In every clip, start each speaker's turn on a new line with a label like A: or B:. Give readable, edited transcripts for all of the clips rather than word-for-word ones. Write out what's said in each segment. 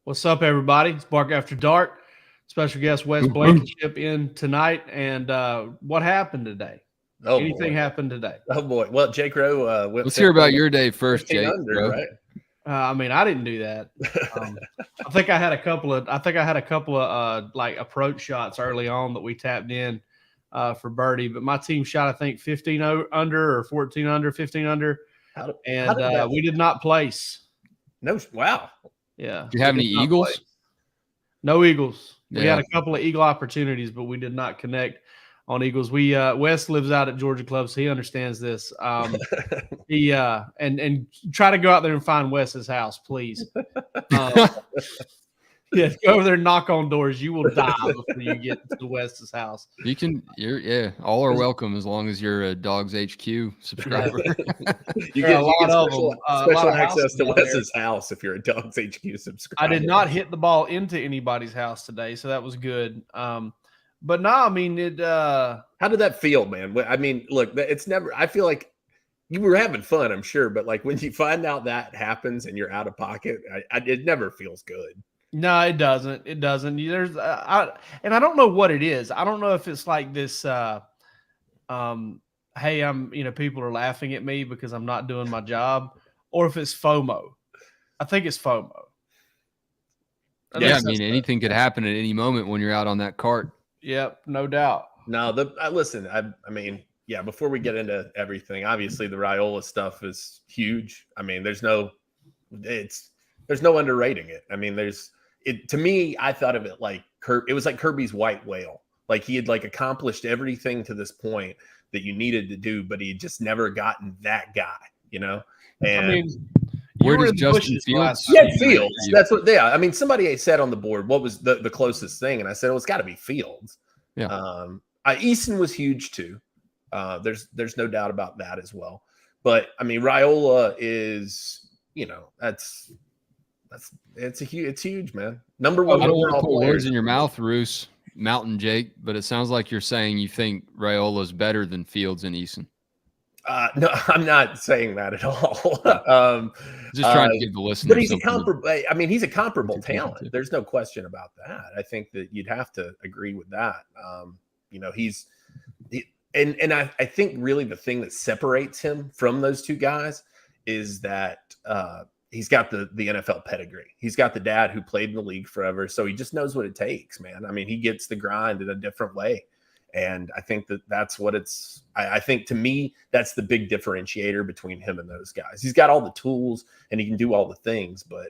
A: What's up, everybody? It's Bark After Dark. Special guest Wes Blankenship in tonight. And what happened today? Anything happened today?
B: Oh boy! Well, Jake Rowe.
C: Let's hear about your day first, Jake.
B: Under, right?
A: I mean, I didn't do that. I think I had a couple of like approach shots early on that we tapped in for birdie, but my team shot I think 15 under or 14 under, 15 under, and we did not place.
B: No, wow.
A: Yeah.
C: Do you have any eagles?
A: No eagles.
C: Yeah.
A: We had a couple of eagle opportunities, but we did not connect on eagles. We Wes lives out at Georgia Club, so he understands this. He and try to go out there and find Wes's house, please. Yeah, go over there and knock on doors. You will die before you get to Wes's house.
C: You can. All are welcome as long as you're a DawgsHQ subscriber.
B: You get special access to Wes's house if you're a DawgsHQ subscriber.
A: I did not hit the ball into anybody's house today, so that was good. But no, I mean it.
B: How did that feel, man? I mean, look, it's never. I feel like you were having fun, I'm sure, but like when you find out that happens and you're out of pocket, it never feels good.
A: No, it doesn't. It doesn't. There's, and I don't know what it is. I don't know if it's like this. Hey, people are laughing at me because I'm not doing my job, or if it's FOMO. I think it's FOMO.
C: Yeah, I mean, anything could happen at any moment when you're out on that cart.
A: Yep, no doubt.
B: No, listen. I mean, yeah. Before we get into everything, obviously the Raiola stuff is huge. I mean, there's no underrating it. I mean, to me, I thought of it like it was like Kirby's white whale. Like he had like accomplished everything to this point that you needed to do, but he had just never gotten that guy, you know? And
A: I mean,
C: where does Justin Fields?
B: Yeah, Fields. That's what. Yeah, I mean, somebody said on the board what was the closest thing, and I said, well, it's got to be Fields.
C: Yeah.
B: Easton was huge too. There's no doubt about that as well. But I mean, Raiola is, it's huge, man. Number one.
C: I don't want to put words in your mouth, Roos, Mountain Jake, but it sounds like you're saying you think Raiola's better than Fields and Eason.
B: No, I'm not saying that at all.
C: Just trying to give the listeners.
B: But he's he's a comparable talent. There's no question about that. I think that you'd have to agree with that. I think really the thing that separates him from those two guys is that he's got the NFL pedigree. He's got the dad who played in the league forever, so he just knows what it takes, man. I mean, he gets the grind in a different way. And I think that's what it's – I think to me that's the big differentiator between him and those guys. He's got all the tools and he can do all the things. But,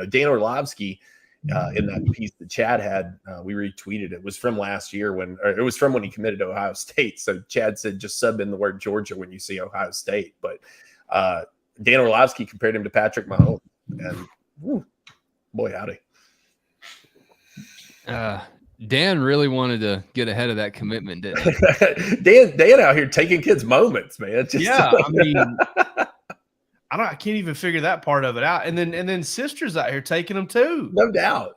B: Dan Orlovsky in that piece that Chad had, we retweeted it, was from last year it was from when he committed to Ohio State. So Chad said just sub in the word Georgia when you see Ohio State. But Dan Orlovsky compared him to Patrick Mahomes. And boy, howdy.
C: Dan really wanted to get ahead of that commitment, didn't he?
B: Dan out here taking kids' moments, man.
A: I mean, I can't even figure that part of it out. And then sisters out here taking them too.
B: No doubt.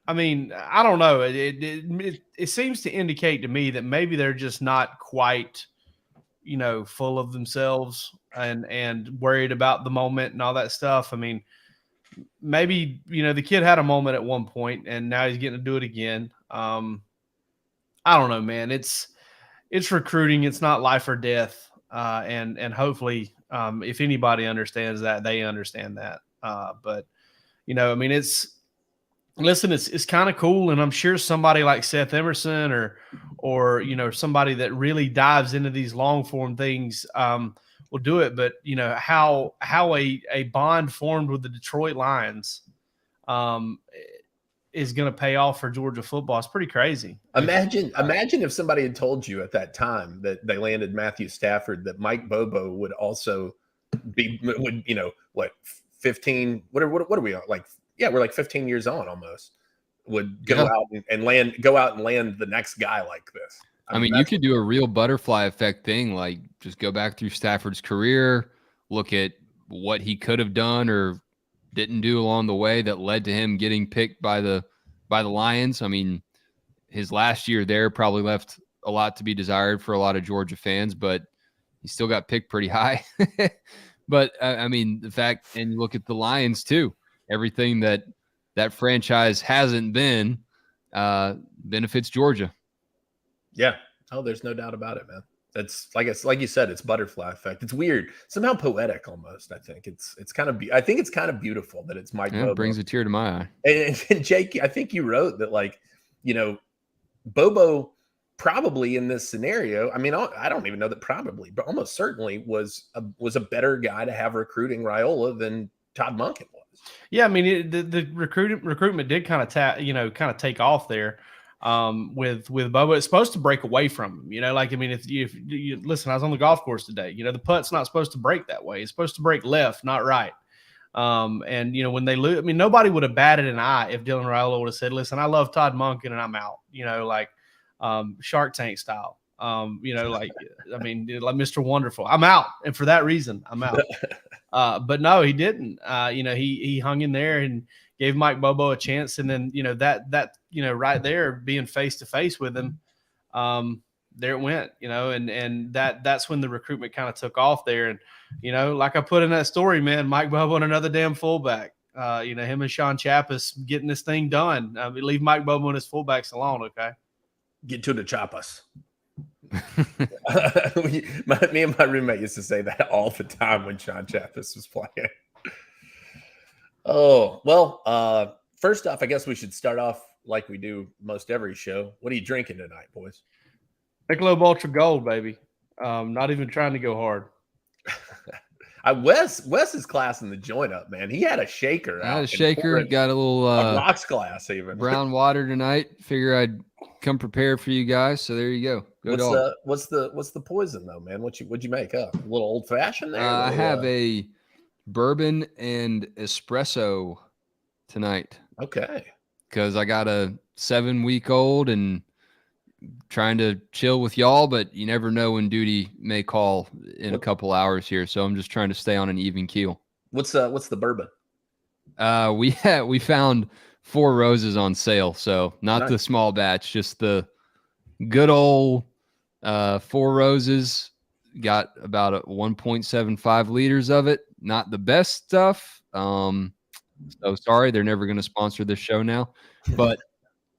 A: I mean, I don't know. It seems to indicate to me that maybe they're just not quite, full of themselves and worried about the moment and all that stuff. I mean, maybe, the kid had a moment at one point and now he's getting to do it again. I don't know, man. It's recruiting. It's not life or death. And hopefully, if anybody understands that, they understand that. But I mean, it's kind of cool. And I'm sure somebody like Seth Emerson or somebody that really dives into these long form things, will do it. But how a bond formed with the Detroit Lions is going to pay off for Georgia football. It's pretty crazy.
B: Imagine if somebody had told you at that time that they landed Matthew Stafford, that Mike Bobo would also be 15. What are we like? Yeah, we're like 15 years on almost. would go out and land the next guy like this.
C: I mean, you could do a real butterfly effect thing, like just go back through Stafford's career, look at what he could have done or didn't do along the way that led to him getting picked by the Lions. I mean, his last year there probably left a lot to be desired for a lot of Georgia fans, but he still got picked pretty high. But I mean, the fact, and you look at the Lions too, everything that franchise hasn't been benefits Georgia.
B: Yeah. Oh, there's no doubt about it, man. That's like you said, it's butterfly effect. It's weird, somehow poetic almost. I think it's kind of beautiful that it's Mike. Bobo.
C: It brings a tear to my eye.
B: And Jake, I think you wrote that, like, you know, Bobo probably in this scenario. I mean, I don't even know that probably, but almost certainly was a better guy to have recruiting Raiola than Todd Monken was.
A: Yeah, I mean, the recruitment did kind of take off there. With Bobo, it's supposed to break away from him, you know, like, I mean, if you listen, I was on the golf course today, you know, the putt's not supposed to break that way. It's supposed to break left, not right. And, you know, when they lose, I mean, nobody would have batted an eye if Dylan Raiola would have said, listen, I love Todd Monken and I'm out, you know, like, Shark Tank style, you know, like, I mean, like Mr. Wonderful, I'm out. And for that reason, I'm out. But no, he didn't. You know, he hung in there and gave Mike Bobo a chance. And then, you know, that, you know, right there being face to face with him, there it went, you know, and that's when the recruitment kind of took off there. And, you know, like I put in that story, man, Mike Bobo and another damn fullback, you know, him and Sean Chappis getting this thing done. Leave Mike Bobo and his fullbacks alone. Okay.
B: Get to the Chappis. Me and my roommate used to say that all the time when Sean Chappis was playing. Oh, well, first off, I guess we should start off like we do most every show. What are you drinking tonight, boys?
A: Michelob Ultra Gold, baby. Not even trying to go hard.
B: Wes is classing the joint up, man. He had a shaker.
C: Got a little
B: rocks glass even.
C: Brown water tonight. Figure I'd come prepared for you guys. So there you go.
B: What's the poison though, man? What'd you make up? A little old fashioned there?
C: I have a bourbon and espresso tonight.
B: Okay.
C: Because I got a 7-week-old and trying to chill with y'all, but you never know when duty may call in a couple hours here. So I'm just trying to stay on an even keel.
B: What's the bourbon?
C: We found 4 Roses on sale. So not the small batch, just the good old 4 Roses. Got about 1.75 liters of it. Not the best stuff. So sorry, they're never going to sponsor this show now, but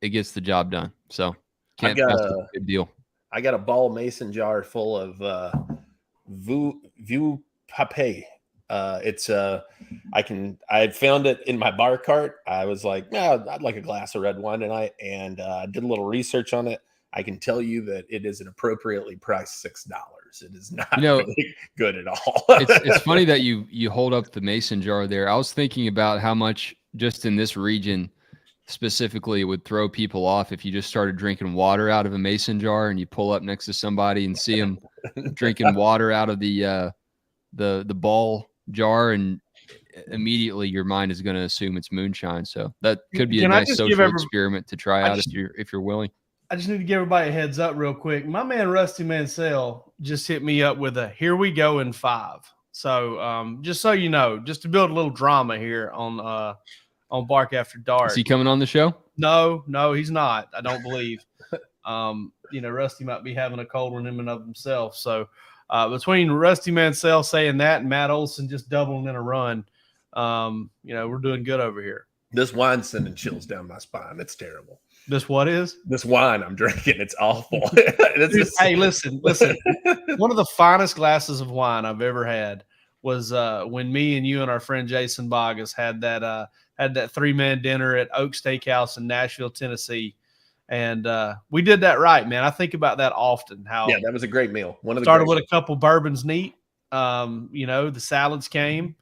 C: it gets the job done. So can't pass a good deal.
B: I got a ball mason jar full of Vieux Pape. I found it in my bar cart. I was like, yeah, I'd like a glass of red wine tonight, and did a little research on it. I can tell you that it is an appropriately priced $6. It is not really good at all.
C: It's funny that you hold up the mason jar there. I was thinking about how much just in this region specifically it would throw people off if you just started drinking water out of a mason jar and you pull up next to somebody and see them drinking water out of the ball jar, and immediately your mind is going to assume it's moonshine. So that could be a nice social experiment to try out if you're willing.
A: I just need to give everybody a heads up real quick. My man Rusty Mansell just hit me up with a "Here we go" in 5. So just so you know, just to build a little drama here on Bark After Dark.
C: Is he coming on the show?
A: No, he's not. I don't believe. You know, Rusty might be having a cold one in and of himself. So between Rusty Mansell saying that and Matt Olson just doubling in a run, you know, we're doing good over here.
B: This wine's sending chills down my spine. It's terrible.
A: This what is?
B: This wine I'm drinking. It's awful.
A: Dude, hey, listen. One of the finest glasses of wine I've ever had was when me and you and our friend Jason Bogus had that 3-man dinner at Oak Steakhouse in Nashville, Tennessee. And we did that right, man. I think about that often.
B: Yeah, that was a great meal.
A: Started with a couple bourbons neat. You know, the salads came.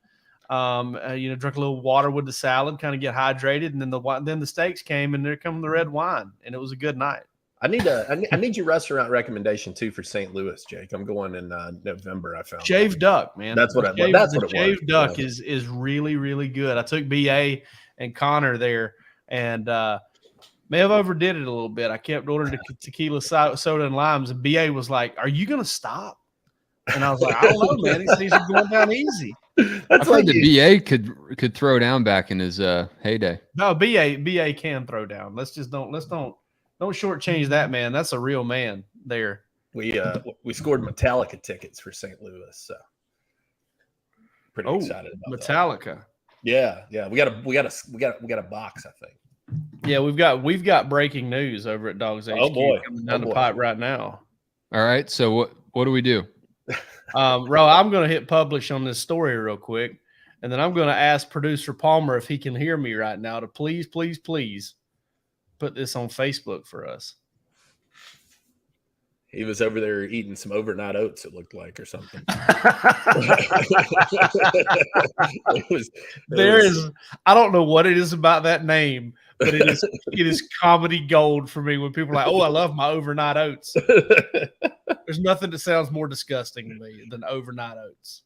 A: You know, drink a little water with the salad, kind of get hydrated, and then the steaks came, and there come the red wine, and it was a good night.
B: I need your restaurant recommendation too for St. Louis, Jake. I'm going in November. I found
A: Shaved Duck, man.
B: That's what it was.
A: Shaved Duck is really, really good. I took BA and Connor there, and May have overdid it a little bit. I kept ordering the tequila soda and limes, and BA was like, "Are you gonna stop?" And I was like, "I don't know, man. These things are going down easy."
C: I've heard that BA could throw down back in his heyday.
A: No, BA can throw down. Let's don't shortchange that man. That's a real man there.
B: We scored Metallica tickets for St. Louis, so pretty excited about
A: Metallica.
B: That. Yeah. We got a box, I think.
A: Yeah, we've got breaking news over at DawgsHQ coming down the pipe right now.
C: All right, so what do we do?
A: Ro, I'm going to hit publish on this story real quick, and then I'm going to ask producer Palmer if he can hear me right now to please put this on Facebook for us.
B: He was over there eating some overnight oats, it looked like, or something.
A: I don't know what it is about that name, but it is comedy gold for me when people are like, "Oh, I love my overnight oats." There's nothing that sounds more disgusting to me than overnight oats.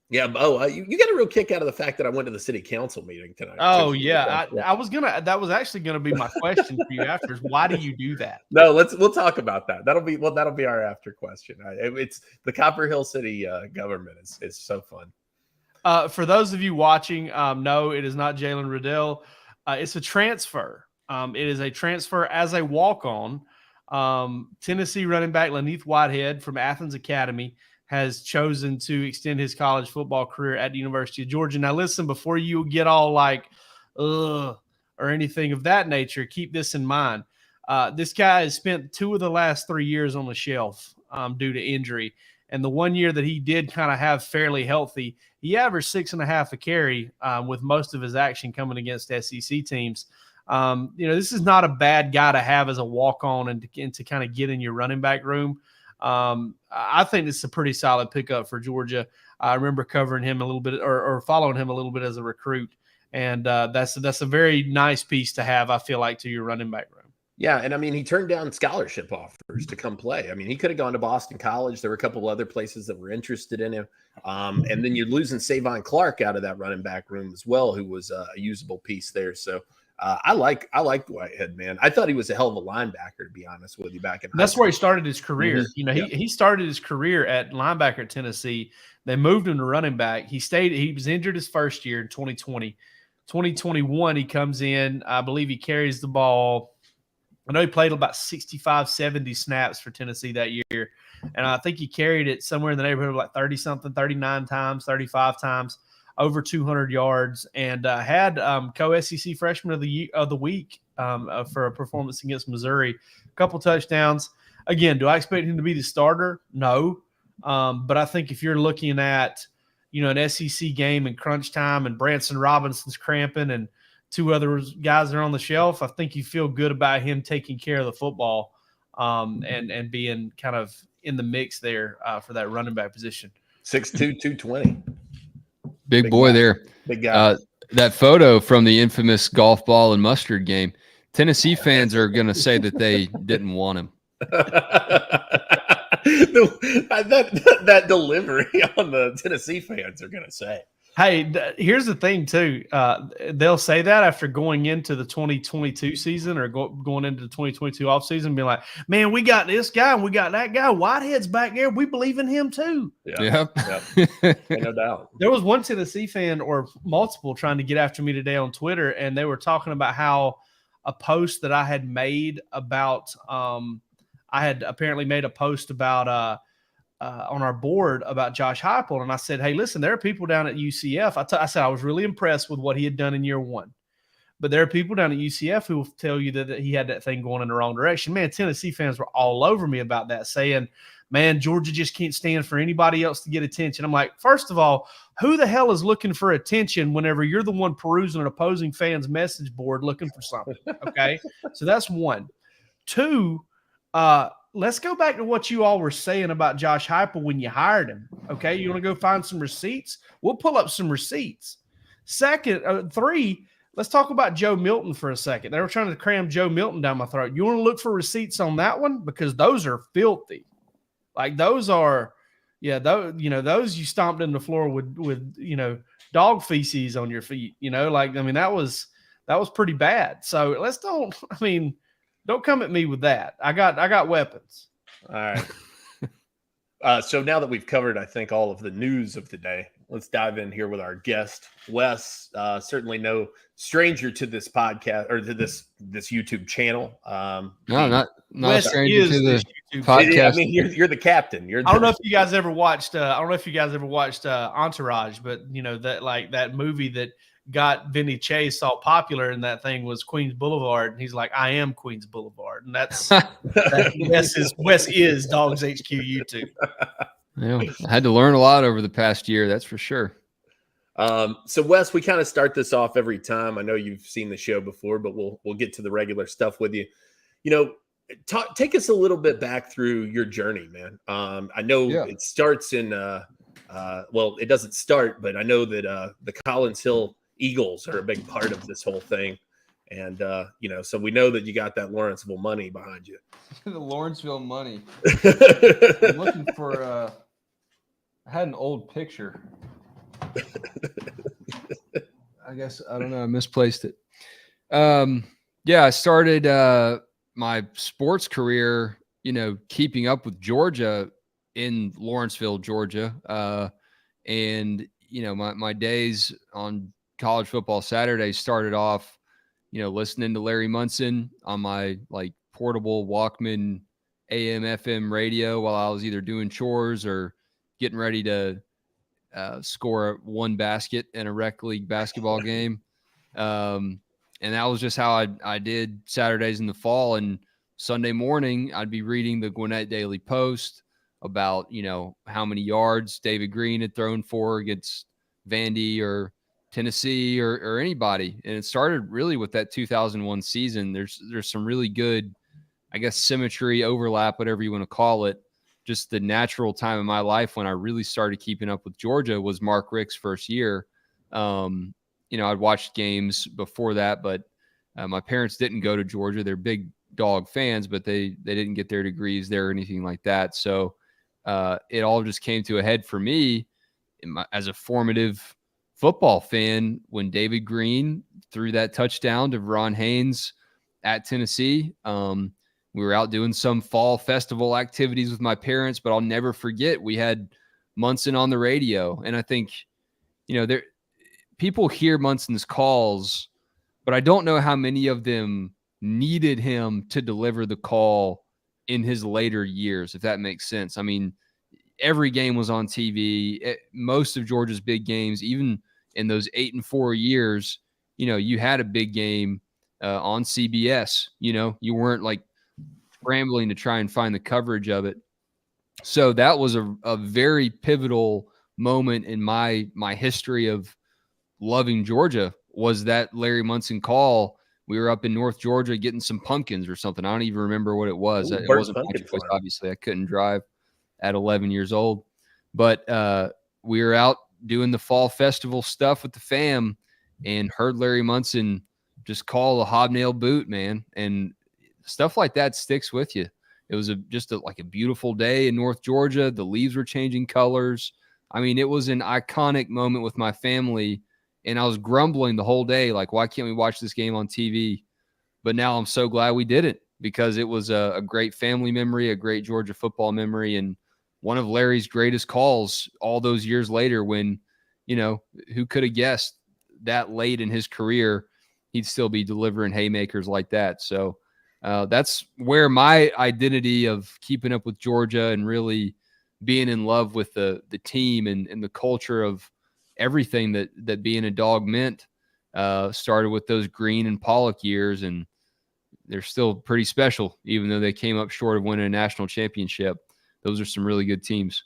B: Yeah, you got a real kick out of the fact that I went to the city council meeting tonight.
A: Oh yeah, that was actually gonna be my question for you after. Is why do you do that?
B: No, we'll talk about that. That'll be our after question. It's the Copper Hill City government is so fun.
A: For those of you watching, no, it is not Jalen Riddell. It's a transfer. It is a transfer as a walk-on. Tennessee running back Laneith Whitehead from Athens Academy has chosen to extend his college football career at the University of Georgia. Now, listen, before you get all like, ugh, or anything of that nature, keep this in mind. This guy has spent 2 of the last 3 years on the shelf due to injury. And the 1 year that he did kind of have fairly healthy, he averaged 6.5 a carry with most of his action coming against SEC teams. This is not a bad guy to have as a walk-on and to kind of get in your running back room. I think it's a pretty solid pickup for Georgia. I remember covering him a little bit or following him a little bit as a recruit. And that's a very nice piece to have, I feel like, to your running back room.
B: Yeah, and I mean, he turned down scholarship offers to come play. I mean, he could have gone to Boston College. There were a couple of other places that were interested in him. And then you're losing Savon Clark out of that running back room as well, who was a usable piece there. So I like Whitehead, man. I thought he was a hell of a linebacker, to be honest with you, back in high
A: That's
B: school.
A: where he started his career.
B: Mm-hmm.
A: He started his career at linebacker at Tennessee. They moved him to running back. He was injured his first year in 2020. 2021, he comes in. I believe he carries the ball. I know he played about 65, 70 snaps for Tennessee that year. And I think he carried it somewhere in the neighborhood of like 30-something, 39 times, 35 times, over 200 yards, and had co-SEC Freshman of the Week for a performance against Missouri. A couple touchdowns. Again, do I expect him to be the starter? No. But I think if you're looking at, an SEC game in crunch time and Branson Robinson's cramping and 2 other guys that are on the shelf, I think you feel good about him taking care of the football and being kind of in the mix there for that running back position.
B: 6'2", 220.
C: Big boy
B: guy.
C: there.
B: Big guy.
C: That photo from the infamous golf ball and mustard game, Tennessee fans are going to say that they didn't want him.
B: that delivery on the Tennessee fans are going to say.
A: Hey, here's the thing, too. They'll say that after going into the 2022 season or going into the 2022 offseason, being like, man, we got this guy and we got that guy. Whitehead's back there. We believe in him, too.
C: Yep.
B: No doubt.
A: There was one Tennessee fan or multiple trying to get after me today on Twitter, and they were talking about how a post that I had made about I had apparently made a post about on our board about Josh Heupel, and I said, hey, listen, there are people down at UCF. I said I was really impressed with what he had done in year 1. But there are people down at UCF who will tell you that he had that thing going in the wrong direction. Man, Tennessee fans were all over me about that, saying, man, Georgia just can't stand for anybody else to get attention. I'm like, first of all, who the hell is looking for attention whenever you're the one perusing an opposing fan's message board looking for something? Okay, so that's 1. 2, let's go back to what you all were saying about Josh Heupel when you hired him. Okay, you want to go find some receipts? We'll pull up some receipts. 3, let's talk about Joe Milton for a second. They were trying to cram Joe Milton down my throat. You want to look for receipts on that one? Because those are filthy. Like those are, those you stomped in the floor with dog feces on your feet. That that was pretty bad. So don't come at me with that. I got weapons.
B: All right. So now that we've covered, I think, all of the news of the day, let's dive in here with our guest, Wes. Certainly no stranger to this podcast or to this YouTube channel.
C: Not
A: Wes
C: a stranger
A: is
C: to the
A: YouTube
C: podcast.
B: I mean, you're the captain.
A: I don't know if you guys ever watched. Entourage, but you know that movie that got Vinny Chase all popular, and that thing was Queens Boulevard, and he's like, "I am Queens Boulevard," and that's Wes is DawgsHQ YouTube.
C: Yeah, I had to learn a lot over the past year, that's for sure.
B: So Wes, we kind of start this off every time. I know you've seen the show before, but we'll get to the regular stuff with you. You know, take us a little bit back through your journey, man. I know it starts in well, it doesn't start, but I know that the Collins Hill Eagles are a big part of this whole thing. And, you know, so we know that you got that Lawrenceville money behind you.
C: The Lawrenceville money. I'm looking for, I had an old picture. I guess, I don't know, I misplaced it. Yeah, I started my sports career, you know, keeping up with Georgia in Lawrenceville, Georgia. And, you know, my days on college football Saturdays started off, you know, listening to Larry Munson on my like portable Walkman AM FM radio while I was either doing chores or getting ready to score one basket in a rec league basketball game. And that was just how I did Saturdays in the fall. And Sunday morning, I'd be reading the Gwinnett Daily Post about, you know, how many yards David Green had thrown for against Vandy or Tennessee or anybody. And it started really with that 2001 season. There's some really good, I guess, symmetry, overlap, whatever you want to call it. Just the natural time in my life when I really started keeping up with Georgia was Mark Richt's first year. You know, I'd watched games before that, but my parents didn't go to Georgia. They're big Dog fans, but they didn't get their degrees there or anything like that. So it all just came to a head for me as a formative football fan when David Green threw that touchdown to Ron Haynes at Tennessee. We were out doing some fall festival activities with my parents, but I'll never forget we had Munson on the radio. And I think, you know, people hear Munson's calls, but I don't know how many of them needed him to deliver the call in his later years, if that makes sense. I mean, every game was on TV. Most of Georgia's big games, even in those 8-4 years, you know, you had a big game on CBS. You know, you weren't like scrambling to try and find the coverage of it. So that was a very pivotal moment in my history of loving Georgia, was that Larry Munson call. We were up in North Georgia getting some pumpkins or something. I don't even remember what it was. It wasn't my choice, obviously. I couldn't drive at 11 years old. But we were out doing the fall festival stuff with the fam and heard Larry Munson just call a hobnail boot, man. And stuff like that sticks with you. It was just like a beautiful day in North Georgia. The leaves were changing colors. I mean, it was an iconic moment with my family. And I was grumbling the whole day, like, why can't we watch this game on TV? But now I'm so glad we didn't, because it was a great family memory, a great Georgia football memory, and one of Larry's greatest calls all those years later when, you know, who could have guessed that late in his career he'd still be delivering haymakers like that. So that's where my identity of keeping up with Georgia and really being in love with the team and the culture of everything that being a Dog meant started with those Green and Pollock years, and they're still pretty special, even though they came up short of winning a national championship. Those are some really good teams.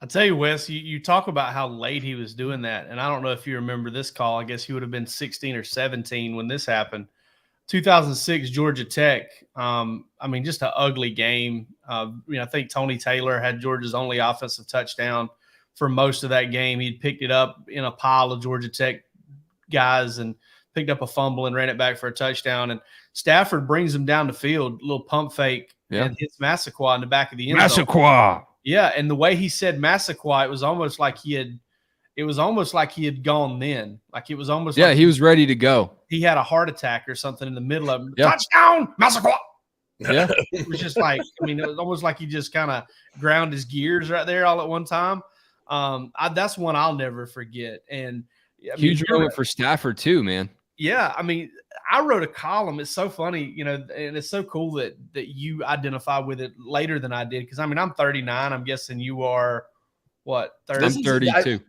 A: I'll tell you, Wes, you talk about how late he was doing that, and I don't know if you remember this call. I guess he would have been 16 or 17 when this happened. 2006 Georgia Tech. I mean, just an ugly game. You know, I think Tony Taylor had Georgia's only offensive touchdown for most of that game. He'd picked it up in a pile of Georgia Tech guys and picked up a fumble and ran it back for a touchdown. And Stafford brings him down the field, a little pump fake, and hits Massaquoi in the back of the end zone.
C: Massaquoi.
A: Yeah, and the way he said Massaquoi, it was almost like it was almost like he had gone then. Like it was almost
C: Yeah,
A: like
C: he was ready to go.
A: he had a heart attack or something in the middle of him.
C: Yeah.
A: Touchdown, Massaquoi!
C: Yeah.
A: It was just like, I mean, it was almost like he just kind of ground his gears right there all at one time. That's one I'll never forget. And I mean,
C: huge moment for Stafford too, man.
A: Yeah, I mean, I wrote a column. It's so funny, you know, and it's so cool that you identify with it later than I did. Because I mean, I'm 39. I'm guessing you are what? 30?
C: I'm 32.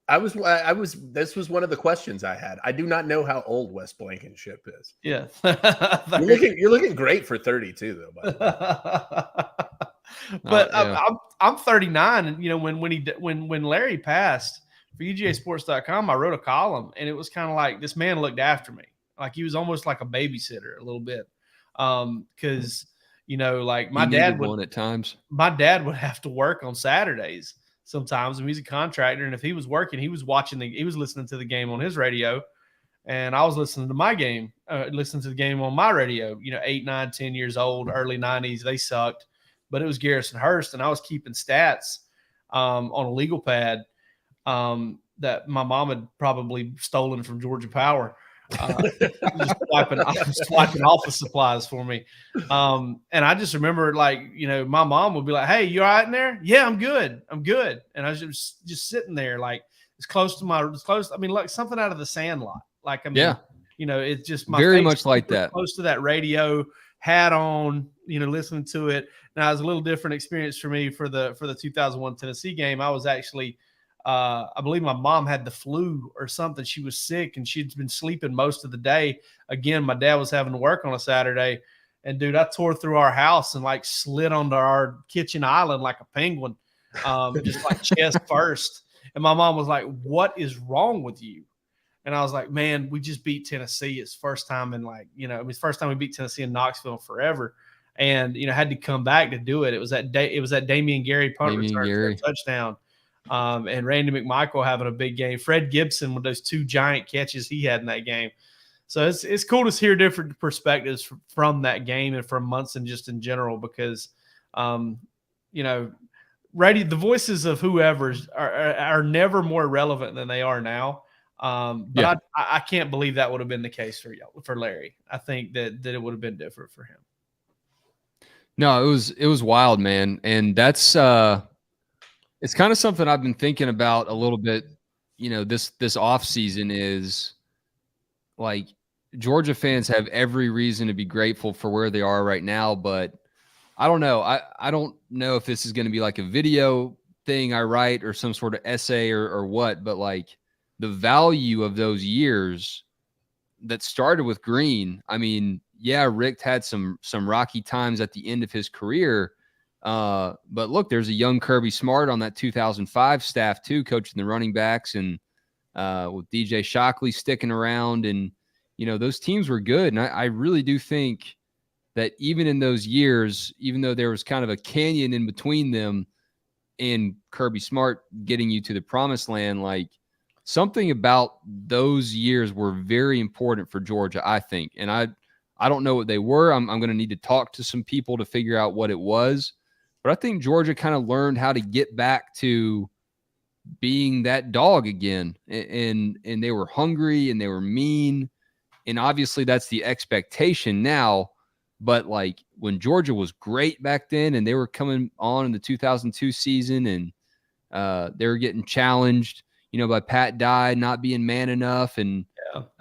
B: I was. This was one of the questions I had. I do not know how old Wes Blankenship is.
A: Yeah,
B: you're looking great for 32 though. By the way.
A: But
C: yeah.
A: I'm 39, and you know when Larry passed for UGAsports.com, I wrote a column, and it was kind of like this man looked after me, like he was almost like a babysitter a little bit, because you know, like my dad would
C: at times.
A: My dad would have to work on Saturdays sometimes, and he's a contractor, and if he was working, he was listening to the game on his radio, and I was listening to my game, listening to the game on my radio. You know, 8, 9, 10 years old, early 90s, they sucked. But it was Garrison Hurst, and I was keeping stats on a legal pad that my mom had probably stolen from Georgia Power. Just swiping office supplies for me. And I just remember, like, you know, my mom would be like, "Hey, you all right in there?" "Yeah, I'm good. I'm good." And I was just sitting there, like, I mean, like something out of The Sandlot. Like, I mean,
C: yeah,
A: you know, it's just
C: very much like that.
A: Close to that radio, hat on, you know, listening to it. Now, it was a little different experience for me for the 2001 Tennessee game. I was actually, I believe my mom had the flu or something. She was sick, and she'd been sleeping most of the day. Again, my dad was having to work on a Saturday. And, dude, I tore through our house and, like, slid onto our kitchen island like a penguin, just, like, chest first. And my mom was like, "What is wrong with you?" And I was like, "Man, we just beat Tennessee. It's first time in, like, you know, it was first time we beat Tennessee in Knoxville forever." And, you know, had to come back to do it. It was that Damian Gary punt return for a touchdown. And Randy McMichael having a big game. Fred Gibson with those 2 giant catches he had in that game. So it's cool to hear different perspectives from that game and from Munson just in general, because, you know, the voices of whoever are never more relevant than they are now. But I can't believe that would have been the case for Larry. I think that it would have been different for him.
C: No, it was wild, man. And that's it's kind of something I've been thinking about a little bit, you know, this off season is like Georgia fans have every reason to be grateful for where they are right now, but I don't know. I don't know if this is going to be like a video thing I write or some sort of essay or what, but like the value of those years that started with Green. I mean, yeah, Rick had some rocky times at the end of his career. But look, there's a young Kirby Smart on that 2005 staff too, coaching the running backs, and with DJ Shockley sticking around, and, you know, those teams were good. And I really do think that even in those years, even though there was kind of a canyon in between them and Kirby Smart getting you to the promised land, like something about those years were very important for Georgia, I think. And I don't know what they were. I'm going to need to talk to some people to figure out what it was. But I think Georgia kind of learned how to get back to being that dog again. And they were hungry and they were mean. And obviously that's the expectation now. But like when Georgia was great back then and they were coming on in the 2002 season and they were getting challenged, you know, by Pat Dye not being man enough. And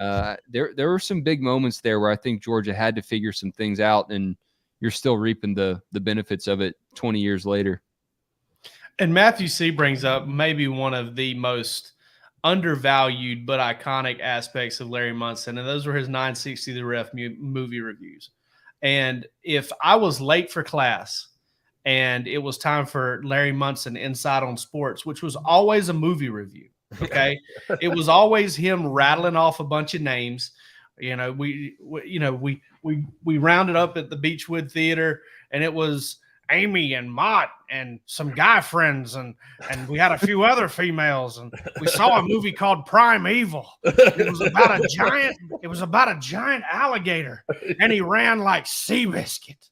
C: there were some big moments there where I think Georgia had to figure some things out, and you're still reaping the benefits of it 20 years later.
A: And Matthew C. brings up maybe one of the most undervalued but iconic aspects of Larry Munson, and those were his 960 The Ref movie reviews. And if I was late for class and it was time for Larry Munson Inside on Sports, which was always a movie review, okay, it was always him rattling off a bunch of names. You know, we rounded up at the Beechwood Theater, and it was Amy and Mott and some guy friends, and we had a few other females, and we saw a movie called Primeval. It was about a giant alligator, and he ran like Seabiscuit.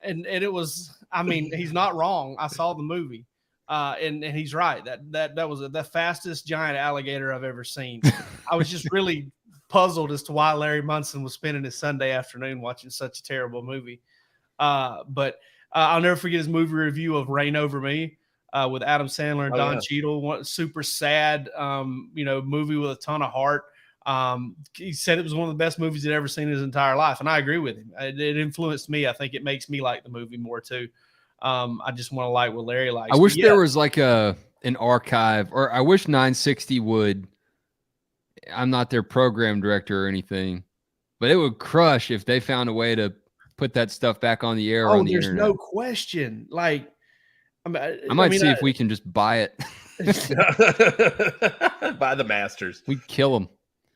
A: And it was, I mean, he's not wrong. I saw the movie. And he's right. That was the fastest giant alligator I've ever seen. I was just really puzzled as to why Larry Munson was spending his Sunday afternoon watching such a terrible movie. But I'll never forget his movie review of Reign Over Me with Adam Sandler and Don Cheadle. Super sad, movie with a ton of heart. He said it was one of the best movies he'd ever seen in his entire life, and I agree with him. It influenced me. I think it makes me like the movie more too. I just want to like what Larry likes.
C: I wish there was like an archive, or I wish 960 would. I'm not their program director or anything, but it would crush if they found a way to put that stuff back on the air.
A: Oh,
C: on the
A: there's
C: internet.
A: no question. Like,
C: I might see if we can just buy it.
B: Buy the masters.
C: We'd kill them.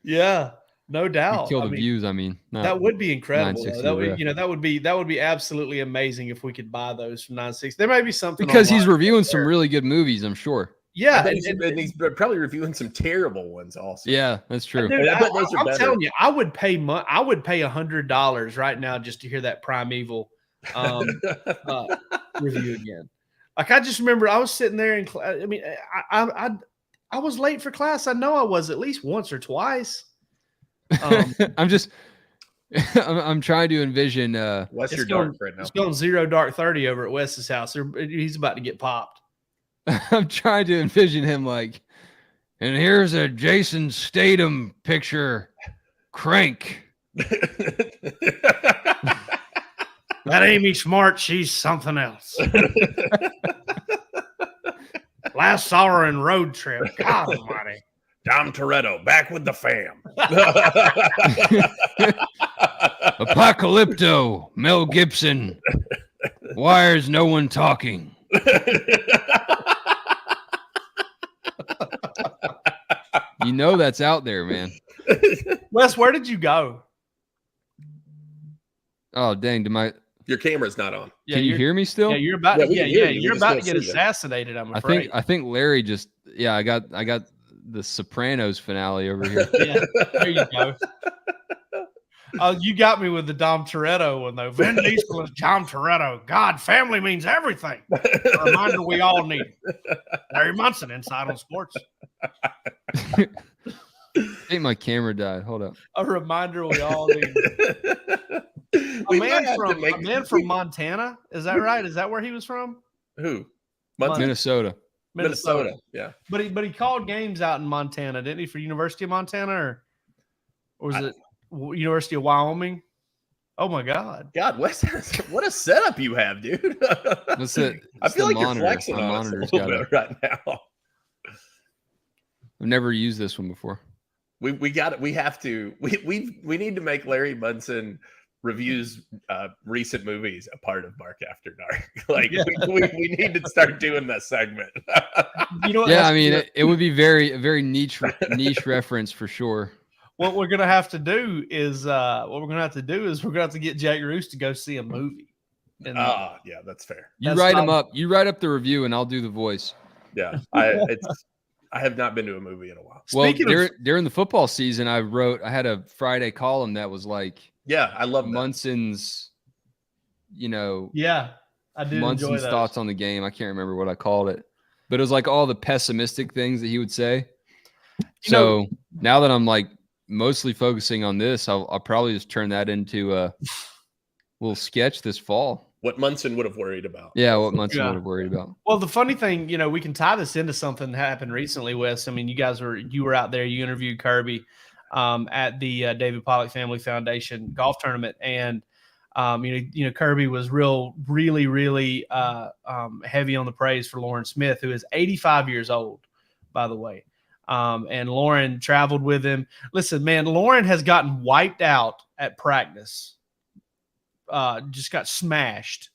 A: Yeah, no doubt.
C: We'd kill the views. I mean,
A: that would be incredible. That would,
C: yeah.
A: that would be absolutely amazing if we could buy those from 960. There may be something
C: because he's reviewing some really good movies, I'm sure.
A: Yeah,
B: and he's probably reviewing some terrible ones also.
C: Yeah, that's true.
A: Dude, I'm telling you, I would pay $100 right now just to hear that Primeval review again. Like, I just remember I was sitting there in class. I mean, I was late for class. I know I was at least once or twice.
C: I'm trying to envision.
B: Wes, you're dark right now.
A: It's going 0 dark 30 over at Wes's house. He's about to get popped.
C: I'm trying to envision him like, and here's a Jason Statham picture. Crank.
A: That Amy Smart, she's something else. Last saw her in Road Trip. God almighty.
B: Dom Toretto, back with the fam.
C: Apocalypto, Mel Gibson. Why is no one talking? You know that's out there, man.
A: Wes, where did you go?
C: Oh, dang.
B: Your camera's not on.
C: Can you hear me still?
A: Yeah, you're about to get assassinated, I'm afraid.
C: I think Larry just I got the Sopranos finale over here.
A: Yeah, there you go. You got me with the Dom Toretto one though. Vin Diesel is Dom Toretto. God, family means everything. A reminder we all need. Larry Munson, Inside on Sports.
C: I think my camera died. Hold up.
A: A reminder we all need. A man from Montana. Is that right? Is that where he was from?
B: Who?
C: Minnesota.
B: Yeah.
A: But he called games out in Montana, didn't he? For University of Montana, or was it University of Wyoming? Oh my God!
B: Wes, what a setup you have, dude.
C: That's it.
B: I feel like you're flexing on us a little bit right now.
C: I've never used this one before.
B: We need to make Larry Munson reviews recent movies a part of Mark After Dark. Like, we need to start doing that segment.
A: You know what?
C: Yeah, I mean, it would be a very niche reference for sure.
A: What we're gonna have to do is we're gonna have to get Jack Roos to go see a movie. And,
B: yeah, that's fair.
C: You write him up. You write up the review, and I'll do the voice.
B: Yeah, I have not been to a movie in a while.
C: Well, during the football season, I had a Friday column that was like,
B: yeah, I love
C: Munson's,
A: I did
C: Munson's thoughts on the game. I can't remember what I called it, but it was like all the pessimistic things that he would say. So now that I'm like mostly focusing on this, I'll probably just turn that into a little sketch this fall.
B: What Munson would have worried about.
C: Yeah, what Munson would have worried about.
A: Well, the funny thing, we can tie this into something that happened recently, Wes. I mean, you were out there. You interviewed Kirby at the David Pollock Family Foundation golf tournament, and Kirby was really heavy on the praise for Lauren Smith, who is 85 years old, by the way. And Lauren traveled with him. Listen, man, Lauren has gotten wiped out at practice. Just got smashed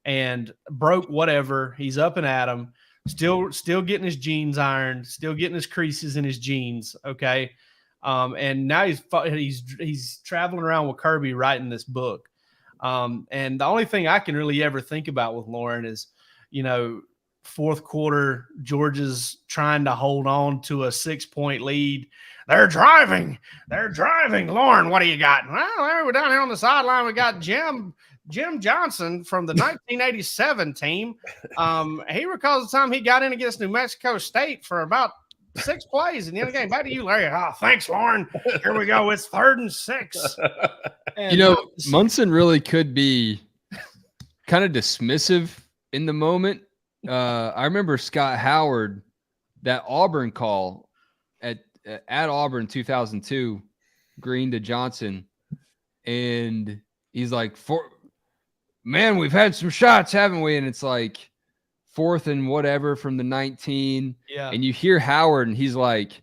A: and broke whatever. He's up and at him, still getting his jeans ironed, still getting his creases in his jeans. Okay. And now he's traveling around with Kirby writing this book. And the only thing I can really ever think about with Lauren is, fourth quarter, Georgia's trying to hold on to a 6-point lead. They're driving. Lauren, what do you got? Well, we're down here on the sideline. We got Jim Johnson from the 1987 team. He recalls the time he got in against New Mexico State for about 6 plays in the end of the game. Back to you, Larry. Oh, thanks, Lauren. Here we go. It's 3rd and 6. And,
C: Munson really could be kind of dismissive in the moment. I remember Scott Howard, that Auburn call at Auburn 2002, Green to Johnson, and he's like, man, we've had some shots, haven't we? And it's like 4th and whatever from the 19.
A: Yeah.
C: And you hear Howard, and he's like,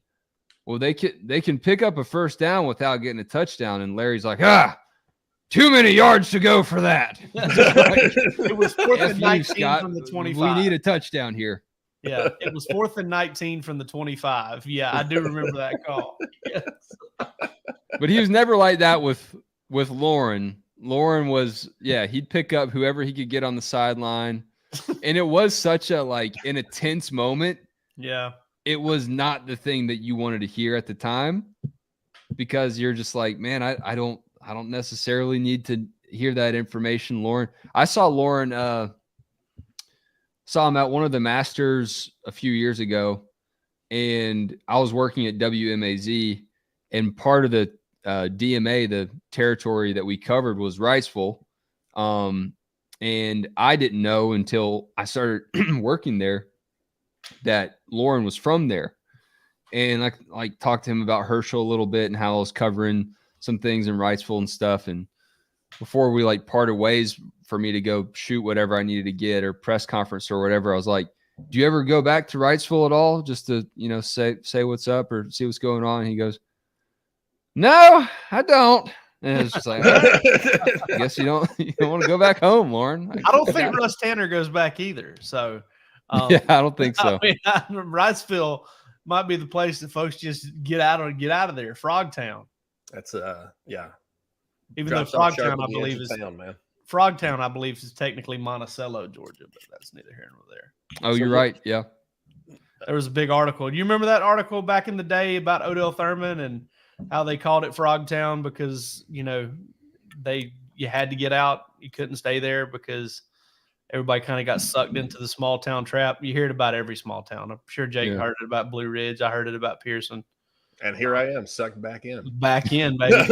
C: well, they can pick up a first down without getting a touchdown. And Larry's like, too many yards to go for that.
A: It was 4th and 19
C: Scott,
A: from the 25.
C: We need a touchdown here.
A: Yeah, it was 4th and 19 from the 25. Yeah, I do remember that call. Yes.
C: But he was never like that with Lauren. Lauren was, he'd pick up whoever he could get on the sideline. And it was such a, like, in a tense moment.
A: Yeah.
C: It was not the thing that you wanted to hear at the time, because you're just like, man, I don't necessarily need to hear that information, Lauren. I saw Lauren, saw him at one of the Masters a few years ago, and I was working at WMAZ, and part of the DMA, the territory that we covered, was Wrightsville. And I didn't know until I started working there that Lauren was from there. And I like talked to him about Herschel a little bit and how I was covering some things in Wrightsville and stuff. And before we like parted ways for me to go shoot whatever I needed to get, or press conference or whatever, I was like, do you ever go back to Wrightsville at all just to, say what's up or see what's going on? And he goes, no, I don't. And it's just like, all right, I guess you don't want to go back home, Lauren.
A: I don't think Russ Tanner goes back either. So
C: yeah, I don't think so.
A: Wrightsville might be the place that folks just get out of there. Frogtown.
B: That's yeah.
A: Even though Frogtown, I believe, is town, man. Frogtown, I believe, is technically Monticello, Georgia, but that's neither here nor there.
C: Oh, you're right. Yeah.
A: There was a big article. Do you remember that article back in the day about Odell Thurman and how they called it Frogtown because, you had to get out. You couldn't stay there because everybody kind of got sucked into the small town trap. You hear it about every small town. I'm sure Jake heard it about Blue Ridge. I heard it about Pearson.
B: And here I am, sucked back in.
A: Back in, baby.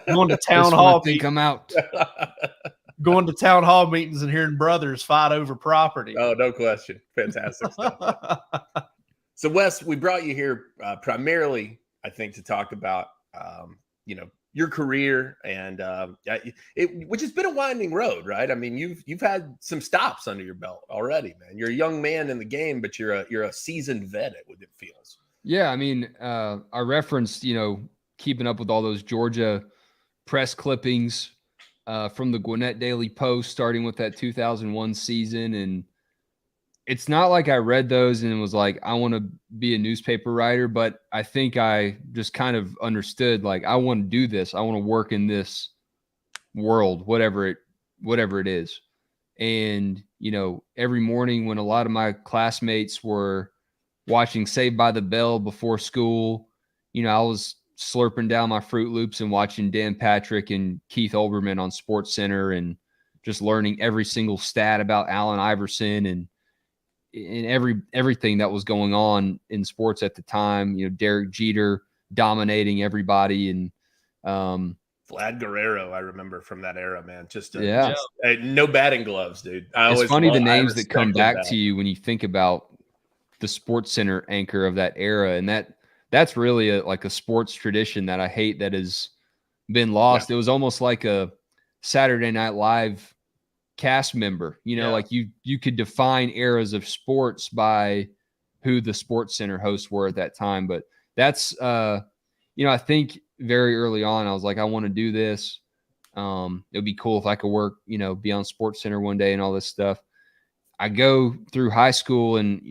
A: Going to town hall meetings.
C: Come out.
A: Going to town hall meetings and hearing brothers fight over property.
B: Oh, no question. Fantastic stuff. So, Wes, we brought you here primarily, I think, to talk about, your career and which has been a winding road, right? I mean, you've had some stops under your belt already, man. You're a young man in the game, but you're a seasoned vet, it feels.
C: Yeah, I mean, I referenced, keeping up with all those Georgia press clippings from the Gwinnett Daily Post, starting with that 2001 season. And it's not like I read those and was like, I want to be a newspaper writer, but I think I just kind of understood, like, I want to do this. I want to work in this world, whatever it is. And, every morning when a lot of my classmates were watching Saved by the Bell before school, I was slurping down my Fruit Loops and watching Dan Patrick and Keith Olbermann on Sports Center and just learning every single stat about Allen Iverson and everything that was going on in sports at the time. Derek Jeter dominating everybody, and
B: Vlad Guerrero, I remember from that era, man. Just no batting gloves, dude.
C: It's funny the names that come back to you when you think about the Sports Center anchor of that era, and that's really a sports tradition that I hate that has been lost. Yeah. It was almost like a Saturday Night Live cast member, like you could define eras of sports by who the Sports Center hosts were at that time. But that's, I think very early on, I was like, I want to do this. It would be cool if I could work, be on Sports Center one day and all this stuff. I go through high school and,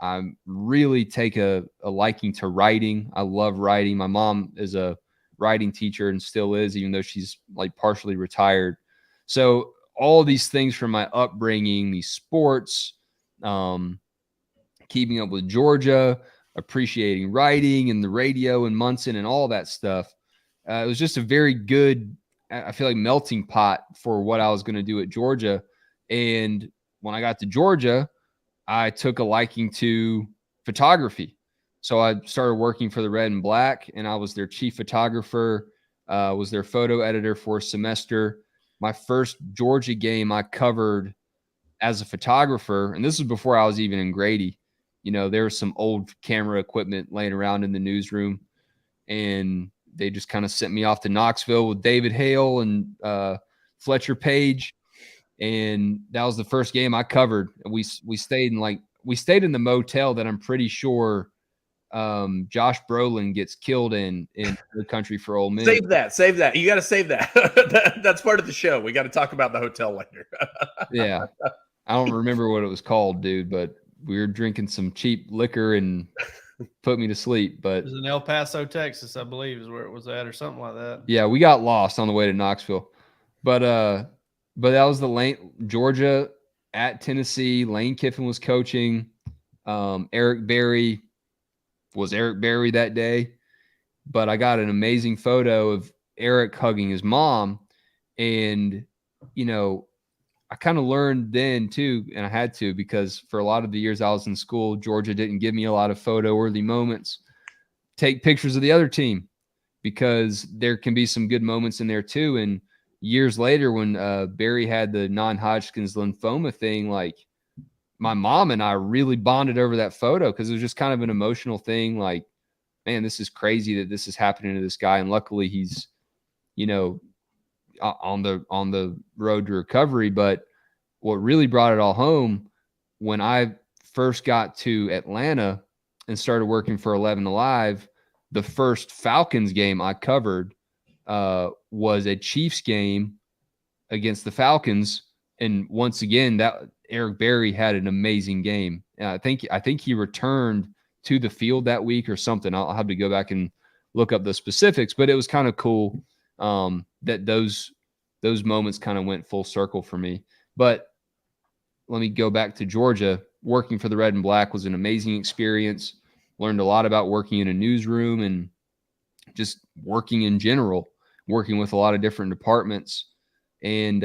C: I really take a liking to writing. I love writing. My mom is a writing teacher and still is, even though she's like partially retired. So all these things from my upbringing, these sports, keeping up with Georgia, appreciating writing and the radio and Munson and all that stuff. It was just a very good, I feel like, melting pot for what I was going to do at Georgia. And when I got to Georgia, I took a liking to photography. So I started working for the Red and Black, and I was their chief photographer, was their photo editor for a semester. My first Georgia game I covered as a photographer, and this was before I was even in Grady. There was some old camera equipment laying around in the newsroom, and they just kind of sent me off to Knoxville with David Hale and Fletcher Page. And that was the first game I covered. We stayed in the motel that I'm pretty sure Josh Brolin gets killed in the country for Ole Miss.
B: Save that. You got to save that. That's part of the show. We got to talk about the hotel later.
C: Yeah. I don't remember what it was called, dude, but we were drinking some cheap liquor and put me to sleep. But
A: it was in El Paso, Texas, I believe is where it was at, or something like that.
C: Yeah, we got lost on the way to Knoxville. But that was the Georgia at Tennessee. Lane Kiffin was coaching. Eric Berry was Eric Berry that day. But I got an amazing photo of Eric hugging his mom. And, I kind of learned then too, and I had to, because for a lot of the years I was in school, Georgia didn't give me a lot of photo-worthy moments. Take pictures of the other team, because there can be some good moments in there too. And years later, when Barry had the non-Hodgkin's lymphoma thing, like, my mom and I really bonded over that photo, because it was just kind of an emotional thing. Like, man, this is crazy that this is happening to this guy. And luckily he's, on the road to recovery. But what really brought it all home, when I first got to Atlanta and started working for 11 Alive, the first Falcons game I covered was a Chiefs game against the Falcons. And once again, that Eric Berry had an amazing game. And I think he returned to the field that week or something. I'll have to go back and look up the specifics, but it was kind of cool that those moments kind of went full circle for me. But let me go back to Georgia. Working for the Red and Black was an amazing experience. Learned a lot about working in a newsroom and just working in general, working with a lot of different departments. And